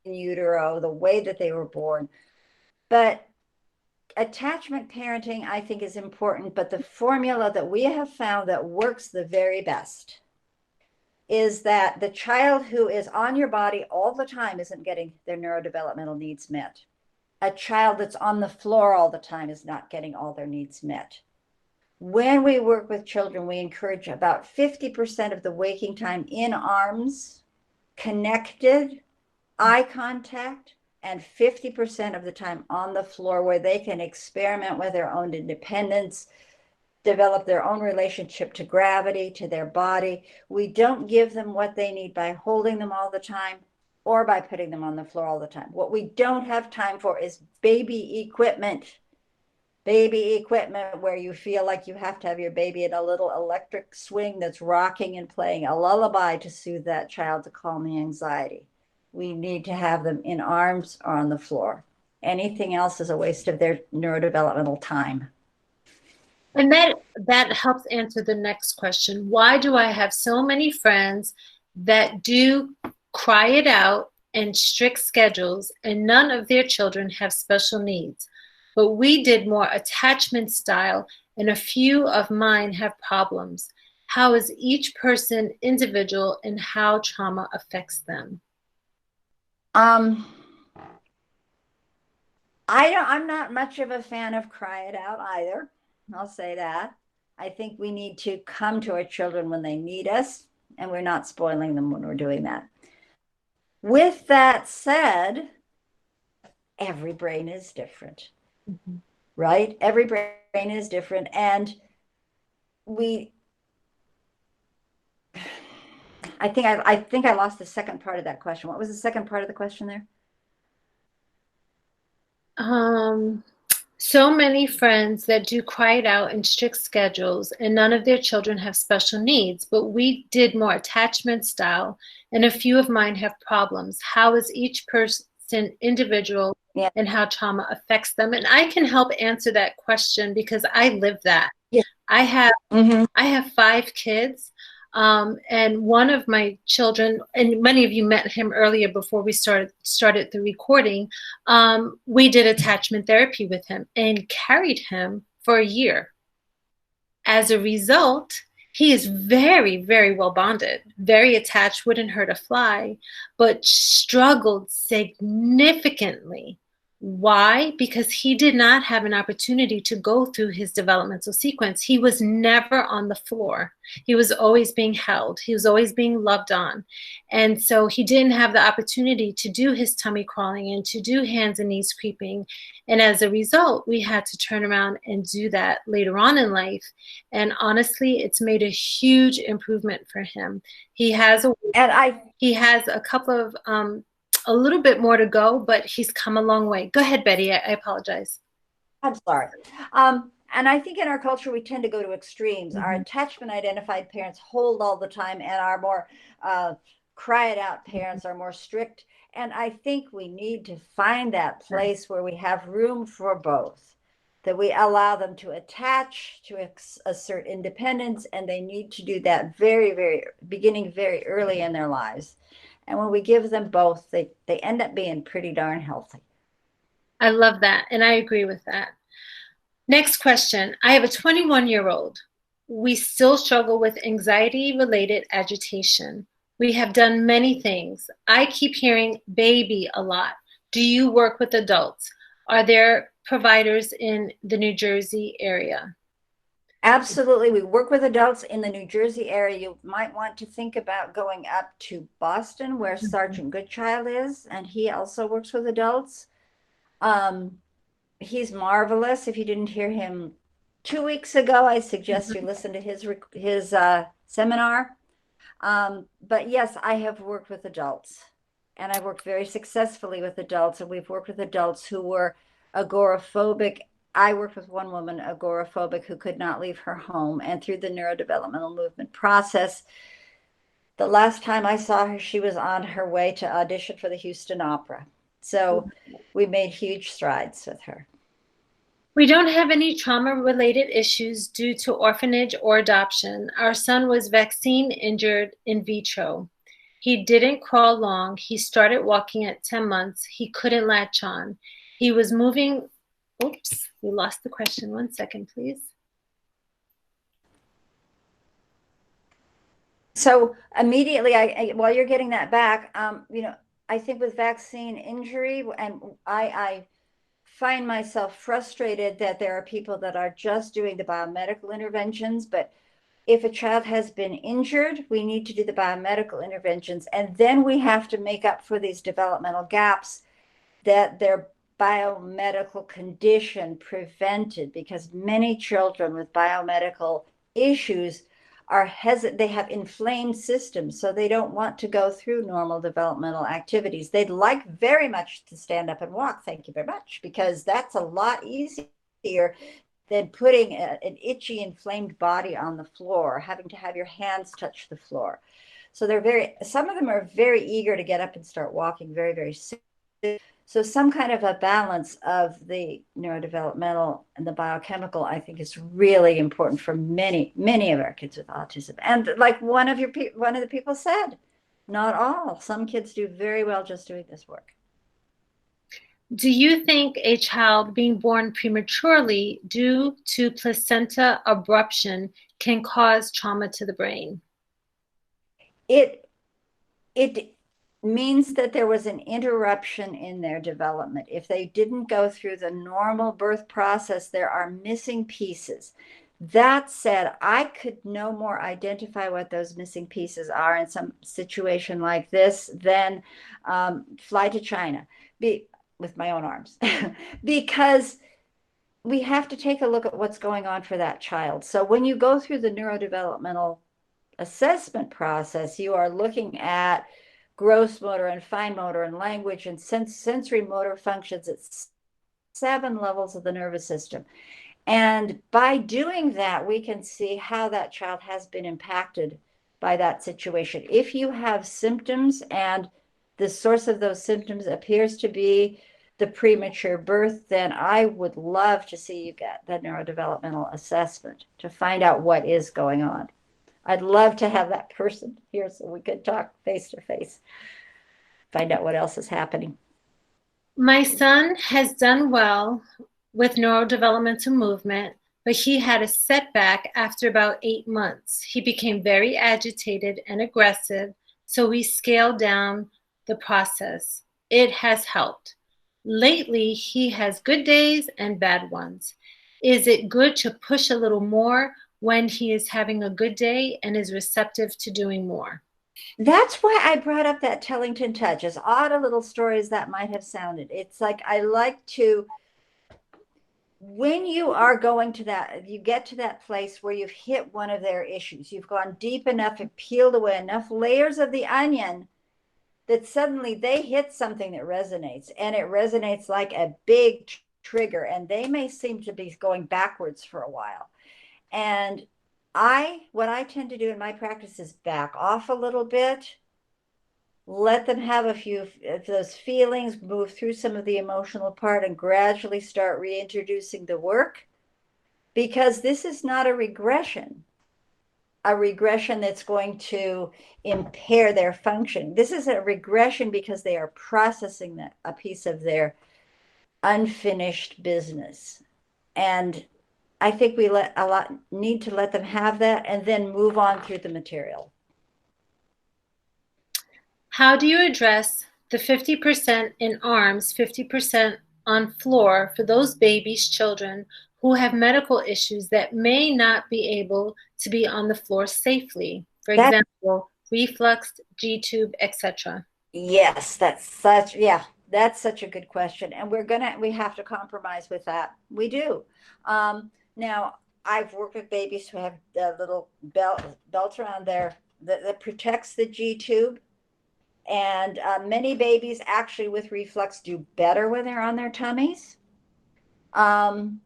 utero, the way that they were born. But attachment parenting, I think, is important. But the formula that we have found that works the very best is that the child who is on your body all the time isn't getting their neurodevelopmental needs met. A child that's on the floor all the time is not getting all their needs met. When we work with children, we encourage about 50% of the waking time in arms connected, eye contact, and 50% of the time on the floor where they can experiment with their own independence, develop their own relationship to gravity, to their body. We don't give them what they need by holding them all the time or by putting them on the floor all the time. What we don't have time for is baby equipment. Baby equipment where you feel like you have to have your baby in a little electric swing that's rocking and playing a lullaby to soothe that child, to calm the anxiety. We need to have them in arms or on the floor. Anything else is a waste of their neurodevelopmental time. And that helps answer the next question. Why do I have so many friends that do cry it out and strict schedules, and none of their children have special needs? But we did more attachment style, and a few of mine have problems. How is each person individual and how trauma affects them? I'm not much of a fan of cry it out either. I'll say that. I think we need to come to our children when they need us, and we're not spoiling them when we're doing that. With that said, every brain is different, right? Every brain is different. And I think I lost the second part of that question. What was the second part of the question there? So many friends that do cry it out in strict schedules, and none of their children have special needs, but we did more attachment style, and a few of mine have problems. How is each person individual, Yeah. and how trauma affects them? And I can help answer that question because I live that. Yeah. I have 5 kids. And one of my children, and many of you met him earlier before we started the recording, we did attachment therapy with him and carried him for a year. As a result, he is very, very well bonded, very attached, wouldn't hurt a fly, but struggled significantly. Why? Because he did not have an opportunity to go through his developmental sequence. He was never on the floor. He was always being held. He was always being loved on. And so he didn't have the opportunity to do his tummy crawling and to do hands and knees creeping. And as a result, we had to turn around and do that later on in life. And honestly, it's made a huge improvement for him. He has a couple of a little bit more to go, but he's come a long way. Go ahead, Betty. I apologize. I'm sorry. And I think in our culture, we tend to go to extremes. Our attachment identified parents hold all the time, and our more cry it out parents are more strict. And I think we need to find that place where we have room for both, that we allow them to attach, to assert independence, and they need to do that beginning very early in their lives. And when we give them both, they end up being pretty darn healthy. I love that. And I agree with that. Next question. I have a 21-year-old. We still struggle with anxiety-related agitation. We have done many things. I keep hearing baby a lot. Do you work with adults? Are there providers in the New Jersey area? Absolutely. We work with adults in the New Jersey area. You might want to think about going up to Boston, where Sergeant Goodchild is, and he also works with adults. He's marvelous. If you didn't hear him 2 weeks ago, I suggest you listen to his seminar. But yes, I have worked with adults, and I've worked very successfully with adults, and we've worked with adults who were agoraphobic. I worked with one woman, agoraphobic, who could not leave her home. And through the neurodevelopmental movement process, the last time I saw her, she was on her way to audition for the Houston Opera. So we made huge strides with her. We don't have any trauma-related issues due to orphanage or adoption. Our son was vaccine injured in vitro. He didn't crawl long. He started walking at 10 months. He couldn't latch on. He was moving. Oops, we lost the question. 1 second, please. So immediately, while you're getting that back, I think with vaccine injury, and I find myself frustrated that there are people that are just doing the biomedical interventions, but If a child has been injured, we need to do the biomedical interventions, and then we have to make up for these developmental gaps that their biomedical condition prevented, because many children with biomedical issues are hesitant, they have inflamed systems, so they don't want to go through normal developmental activities. They'd like very much to stand up and walk, thank you very much, because that's a lot easier than putting an itchy, inflamed body on the floor, having to have your hands touch the floor. So some of them are very eager to get up and start walking very, very soon. So some kind of a balance of the neurodevelopmental and the biochemical, I think, is really important for many, many of our kids with autism. And like one of the people said, not all. Some kids do very well just doing this work. Do you think a child being born prematurely due to placenta abruption can cause trauma to the brain? It means that there was an interruption in their development. If they didn't go through the normal birth process, there are missing pieces. That said, I could no more identify what those missing pieces are in some situation like this than fly to China with my own arms, because we have to take a look at what's going on for that child. So when you go through the neurodevelopmental assessment process, you are looking at gross motor and fine motor and language and sensory motor functions at 7 levels of the nervous system. And by doing that, we can see how that child has been impacted by that situation. If you have symptoms and the source of those symptoms appears to be the premature birth, then I would love to see you get the neurodevelopmental assessment to find out what is going on. I'd love to have that person here so we could talk face to face, find out what else is happening. My son has done well with neurodevelopmental movement, but he had a setback after about 8 months. He became very agitated and aggressive, so we scaled down the process. It has helped. Lately, he has good days and bad ones. Is it good to push a little more when he is having a good day and is receptive to doing more? That's why I brought up that Tellington touch, as odd a little story as that might have sounded. It's like I like to, when you are going to that, you get to that place where you've hit one of their issues, you've gone deep enough and peeled away enough layers of the onion that suddenly they hit something that resonates, and it resonates like a big trigger, and they may seem to be going backwards for a while. And what I tend to do in my practice is back off a little bit, let them have a few of those feelings, move through some of the emotional part, and gradually start reintroducing the work, because this is not a regression that's going to impair their function. This is a regression because they are processing a piece of their unfinished business. And I think we need to let them have that and then move on through the material. How do you address the 50% in arms, 50% on floor for those babies, children who have medical issues that may not be able to be on the floor safely? For example, reflux, G-tube, etc. Yes, that's such a good question. And we have to compromise with that. We do. Now, I've worked with babies who have a little belt around that protects the G-tube. And many babies actually with reflux do better when they're on their tummies. And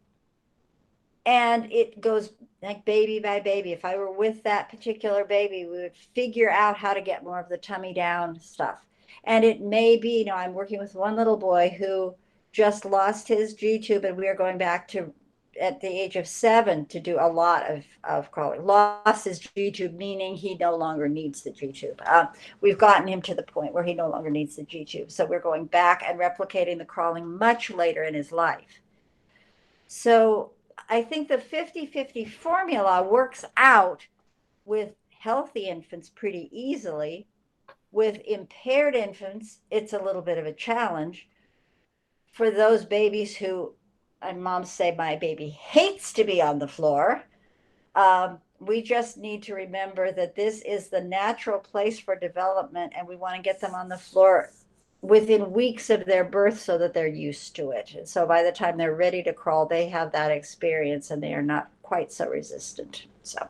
it goes like baby by baby. If I were with that particular baby, we would figure out how to get more of the tummy down stuff. And it may be, I'm working with one little boy who just lost his G-tube, and we are going back to at the age of 7 to do a lot of crawling. Lost his G-tube, meaning he no longer needs the G-tube. We've gotten him to the point where he no longer needs the G-tube. So we're going back and replicating the crawling much later in his life. So I think the 50-50 formula works out with healthy infants pretty easily. With impaired infants, it's a little bit of a challenge. For those babies who, and moms say, my baby hates to be on the floor, we just need to remember that this is the natural place for development, and we want to get them on the floor within weeks of their birth so that they're used to it. And so by the time they're ready to crawl, they have that experience and they are not quite so resistant. So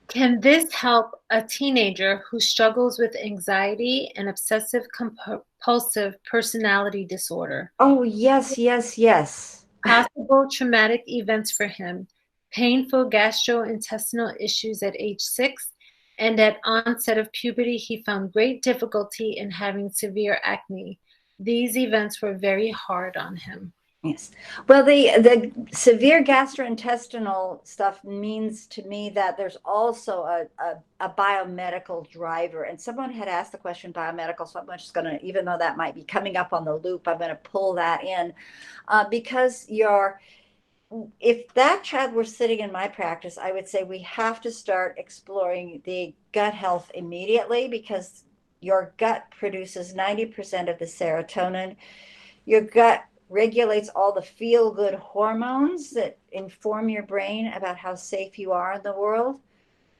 Can this help a teenager who struggles with anxiety and obsessive compulsive personality disorder? oh, yes, yes, yes. Possible traumatic events for him: painful gastrointestinal issues at age 6, and at onset of puberty, he found great difficulty in having severe acne. These events were very hard on him. Yes. Well, the severe gastrointestinal stuff means to me that there's also a biomedical driver. And someone had asked the question biomedical, so I'm just going to, even though that might be coming up on the loop, I'm going to pull that in because if that child were sitting in my practice, I would say we have to start exploring the gut health immediately, because your gut produces 90% of the serotonin. Your gut regulates all the feel-good hormones that inform your brain about how safe you are in the world.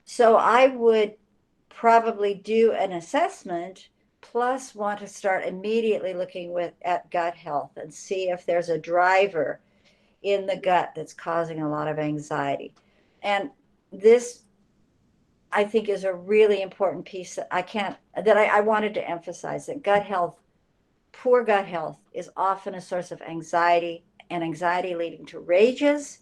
So I would probably do an assessment, plus want to start immediately looking at gut health and see if there's a driver in the gut that's causing a lot of anxiety. And this, I think, is a really important piece that I wanted to emphasize, that gut health, poor gut health, is often a source of anxiety, and anxiety leading to rages.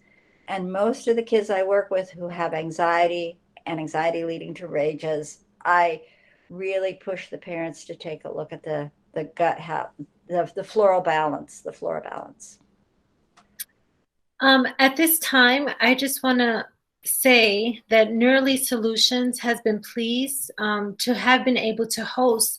And most of the kids I work with who have anxiety and anxiety leading to rages, I really push the parents to take a look at the gut health, the floral balance, At this time, I just want to say that Neurolly Solutions has been pleased to have been able to host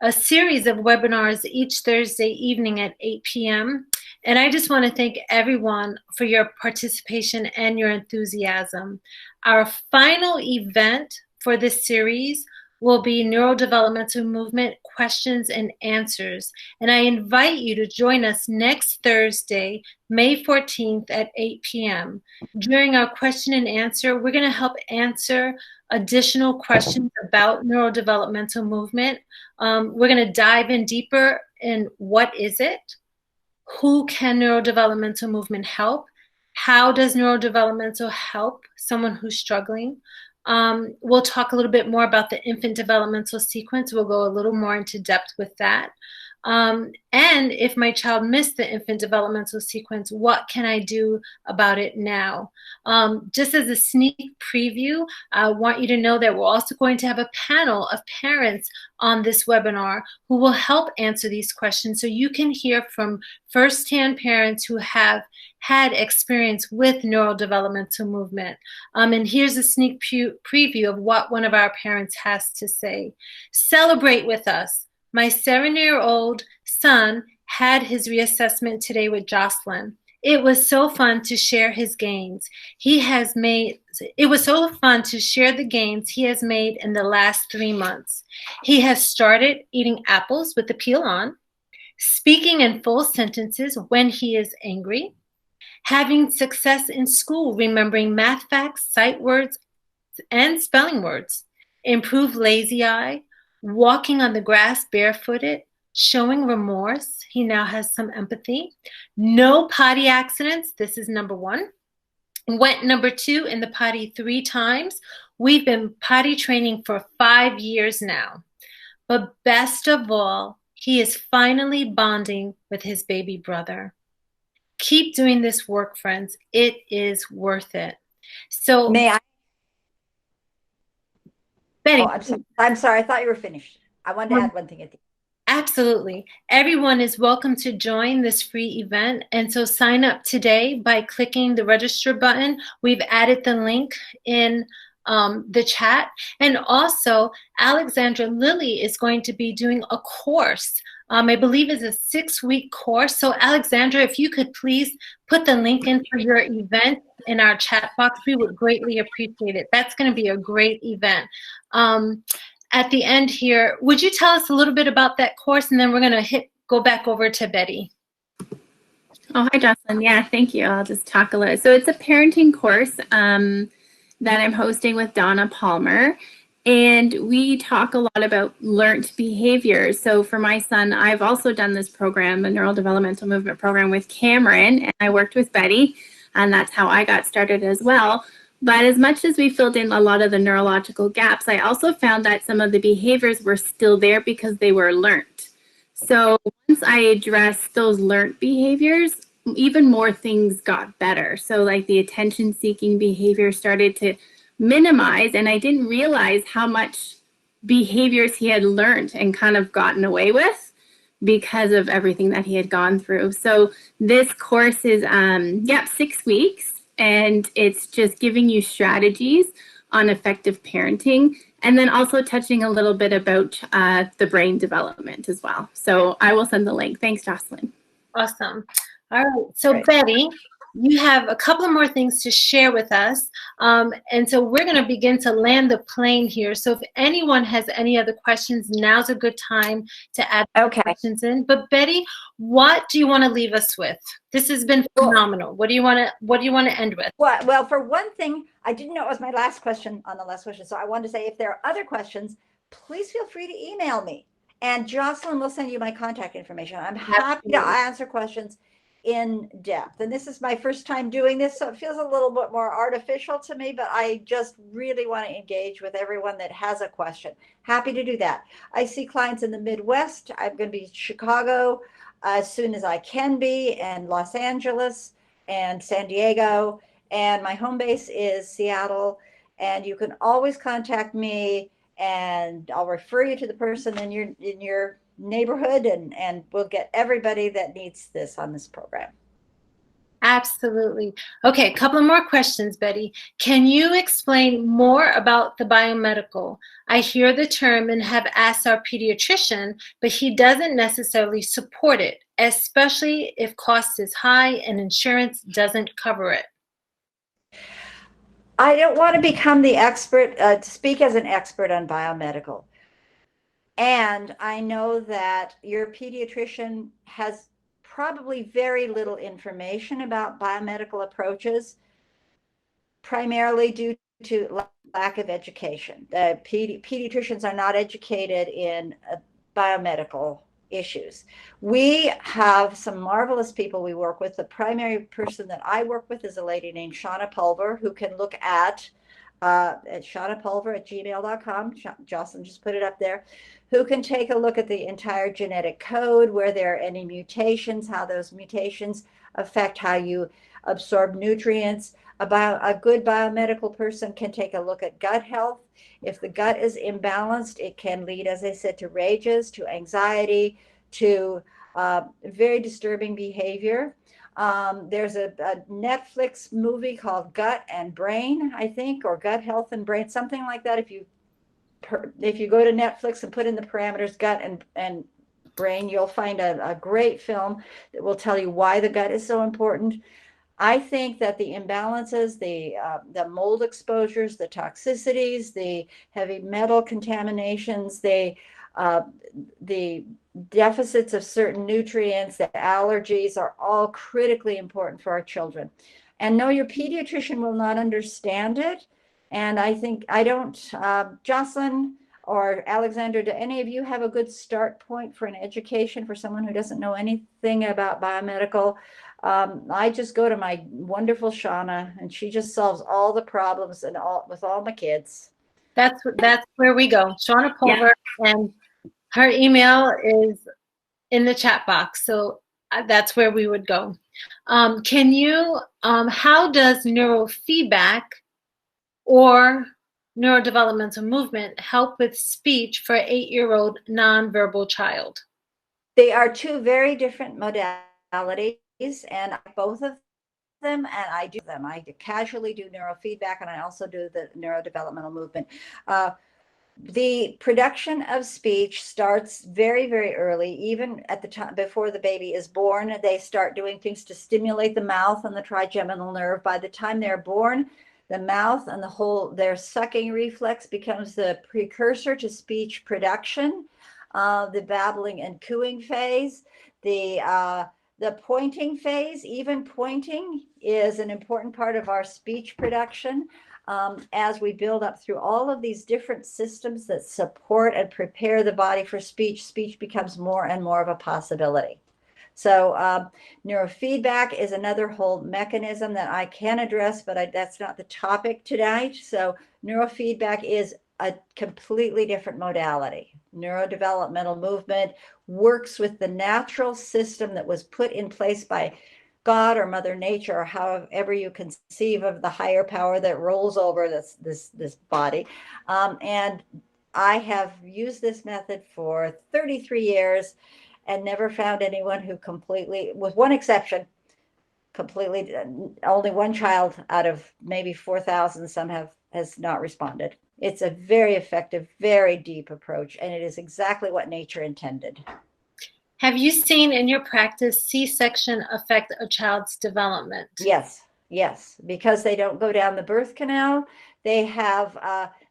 a series of webinars each Thursday evening at 8 p.m. And I just want to thank everyone for your participation and your enthusiasm. Our final event for this series will be Neurodevelopmental Movement Questions and Answers. And I invite you to join us next Thursday, May 14th at 8 p.m. During our question and answer, we're going to help answer additional questions about neurodevelopmental movement. We're going to dive in deeper in what is it, who can neurodevelopmental movement help, how does neurodevelopmental help someone who's struggling. We'll talk a little bit more about the infant developmental sequence. We'll go a little more into depth with that. And if my child missed the infant developmental sequence, what can I do about it now? Just as a sneak preview, I want you to know that we're also going to have a panel of parents on this webinar who will help answer these questions, so you can hear from firsthand parents who have had experience with neurodevelopmental movement. And here's a sneak preview of what one of our parents has to say. Celebrate with us. My 7-year-old son had his reassessment today with Jocelyn. It was so fun to share his gains. It was so fun to share the gains he has made in the last 3 months. He has started eating apples with the peel on, speaking in full sentences when he is angry, having success in school, remembering math facts, sight words, and spelling words, improved lazy eye, walking on the grass barefooted, showing remorse. He now has some empathy. No potty accidents. This is number 1. Went number 2 in the potty 3 times. We've been potty training for 5 years now. But best of all, he is finally bonding with his baby brother. Keep doing this work, friends. It is worth it. So, May I? Betty. Oh, I'm sorry. I thought you were finished. I wanted to add one thing at the end. Absolutely. Everyone is welcome to join this free event. And so sign up today by clicking the register button. We've added the link in the chat. And also, Alexandra Lilly is going to be doing a course. I believe it's a 6-week course. So Alexandra, if you could please put the link in for your event in our chat box, we would greatly appreciate it. That's going to be a great event. At the end here, would you tell us a little bit about that course, and then we're going to go back over to Betty. Oh, hi, Jocelyn. Yeah, thank you. I'll just talk a little. So it's a parenting course that I'm hosting with Donna Palmer. And we talk a lot about learned behaviors. So for my son, I've also done this program, the Neural Developmental Movement program with Cameron, and I worked with Bette, and that's how I got started as well. But as much as we filled in a lot of the neurological gaps, I also found that some of the behaviors were still there because they were learned. So once I addressed those learned behaviors, even more things got better. So like the attention seeking behavior started to minimize, and I didn't realize how much behaviors he had learned and kind of gotten away with because of everything that he had gone through. So this course is 6 weeks, and it's just giving you strategies on effective parenting, and then also touching a little bit about the brain development as well. So I will send the link. Thanks, Jocelyn. Awesome. All right. So Great. Bette, you have a couple more things to share with us. And so we're going to begin to land the plane here. So if anyone has any other questions, now's a good time to add questions in. But Bette, what do you want to leave us with? This has been phenomenal. What do you want to end with? Well, for one thing, I didn't know it was my last question on the last question. So I wanted to say, if there are other questions, please feel free to email me. And Jocelyn will send you my contact information. I'm happy to answer questions in depth. And this is my first time doing this, so it feels a little bit more artificial to me, but I just really want to engage with everyone that has a question. Happy to do that. I see clients in the Midwest. I'm going to be in Chicago as soon as I can be, and Los Angeles and San Diego. And my home base is Seattle. And you can always contact me, and I'll refer you to the person in your neighborhood, and we'll get everybody that needs this on this program. Absolutely. Okay, a couple of more questions, Bette. Can you explain more about the biomedical? I hear the term and have asked our pediatrician, but he doesn't necessarily support it, especially if cost is high and insurance doesn't cover it. I don't want to become the expert, to speak as an expert on biomedical. And I know that your pediatrician has probably very little information about biomedical approaches, primarily due to lack of education. The pediatricians are not educated in biomedical issues. We have some marvelous people we work with. The primary person that I work with is a lady named Shauna Pulver, who can look at shaunapulver@gmail.com. Jocelyn just put it up there. Who can take a look at the entire genetic code, where there are any mutations, how those mutations affect how you absorb nutrients. A good biomedical person can take a look at gut health. If the gut is imbalanced, it can lead, as I said, to rages, to anxiety, to very disturbing behavior. There's a Netflix movie called Gut and Brain, I think, or Gut Health and Brain, something like that. If you go to Netflix and put in the parameters gut and brain, you'll find a great film that will tell you why the gut is so important. I think that the imbalances, the mold exposures, the toxicities, the heavy metal contaminations, the deficits of certain nutrients, the allergies are all critically important for our children. And no, your pediatrician will not understand it. And I think Jocelyn or Alexander, do any of you have a good start point for an education for someone who doesn't know anything about biomedical? I just go to my wonderful Shauna, and she just solves all the problems with all my kids. That's where we go. Shauna Pulver, and her email is in the chat box. So that's where we would go. How does neurofeedback or neurodevelopmental movement help with speech for an 8-year-old nonverbal child? They are two very different modalities, and both of them, and I do them. I casually do neurofeedback, and I also do the neurodevelopmental movement. The production of speech starts very, very early, even at the time before the baby is born. They start doing things to stimulate the mouth and the trigeminal nerve. By the time they're born, the mouth and their sucking reflex becomes the precursor to speech production. The babbling and cooing phase, the The pointing phase, even pointing, is an important part of our speech production. As we build up through all of these different systems that support and prepare the body for speech, speech becomes more and more of a possibility. So neurofeedback is another whole mechanism that I can address, but that's not the topic tonight. So neurofeedback is a completely different modality. Neurodevelopmental movement works with the natural system that was put in place by God or Mother Nature, or however you conceive of the higher power that rolls over this body. And I have used this method for 33 years and never found anyone who completely, with one exception, completely, only one child out of maybe 4,000 some has not responded. It's a very effective, very deep approach, and it is exactly what nature intended. Have you seen in your practice C-section affect a child's development? Yes, yes, because they don't go down the birth canal. They may have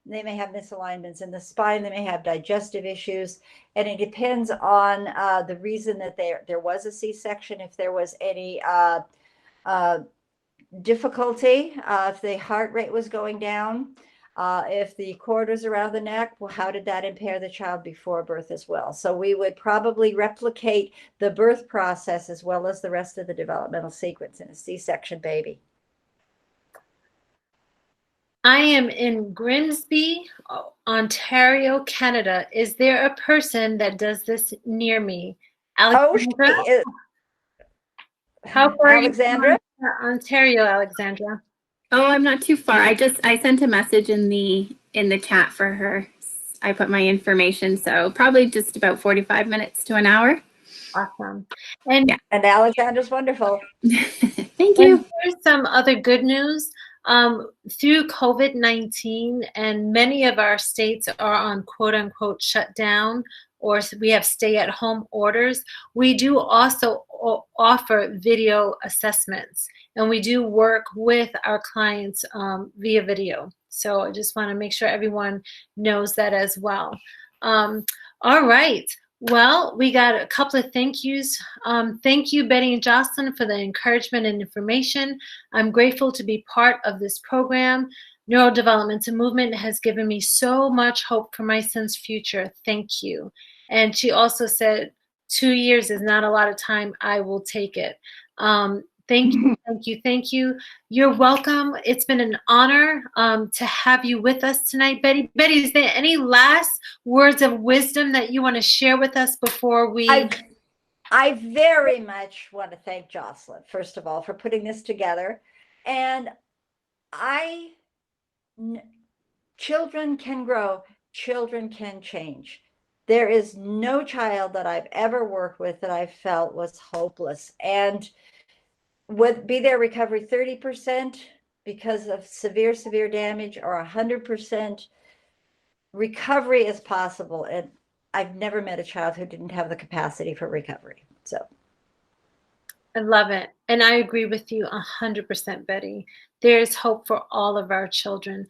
misalignments in the spine. They may have digestive issues, and it depends on the reason that there was a C-section. If there was any difficulty, if the heart rate was going down, if the cord was around the neck, well, how did that impair the child before birth as well? So we would probably replicate the birth process as well as the rest of the developmental sequence in a C-section baby. I am in Grimsby, Ontario, Canada. Is there a person that does this near me? Alexandra? How far Alexandra? are you from Ontario, Alexandra? Oh, I'm not too far. I sent a message in the chat for her. I put my information, so probably just about 45 minutes to an hour. Awesome. And yeah. And Alexandra's wonderful. Thank you. And here's some other good news. Through COVID-19, and many of our states are on quote unquote shutdown, or we have stay at home orders. We do also offer video assessments, and we do work with our clients via video. So I just want to make sure everyone knows that as well. All right. Well, we got a couple of thank yous. Thank you, Betty and Jocelyn, for the encouragement and information. I'm grateful to be part of this program. Neurodevelopmental movement has given me so much hope for my son's future. Thank you. And she also said, 2 years is not a lot of time. I will take it. Thank you, thank you, thank you. You're welcome. It's been an honor to have you with us tonight, Betty. Betty, is there any last words of wisdom that you want to share with us before we... I very much want to thank Jocelyn, first of all, for putting this together. And children can grow, children can change. There is no child that I've ever worked with that I felt was hopeless. And would be their recovery 30% because of severe damage, or 100% recovery is possible. And I've never met a child who didn't have the capacity for recovery. So I love it. And I agree with you 100%, Betty. There's hope for all of our children.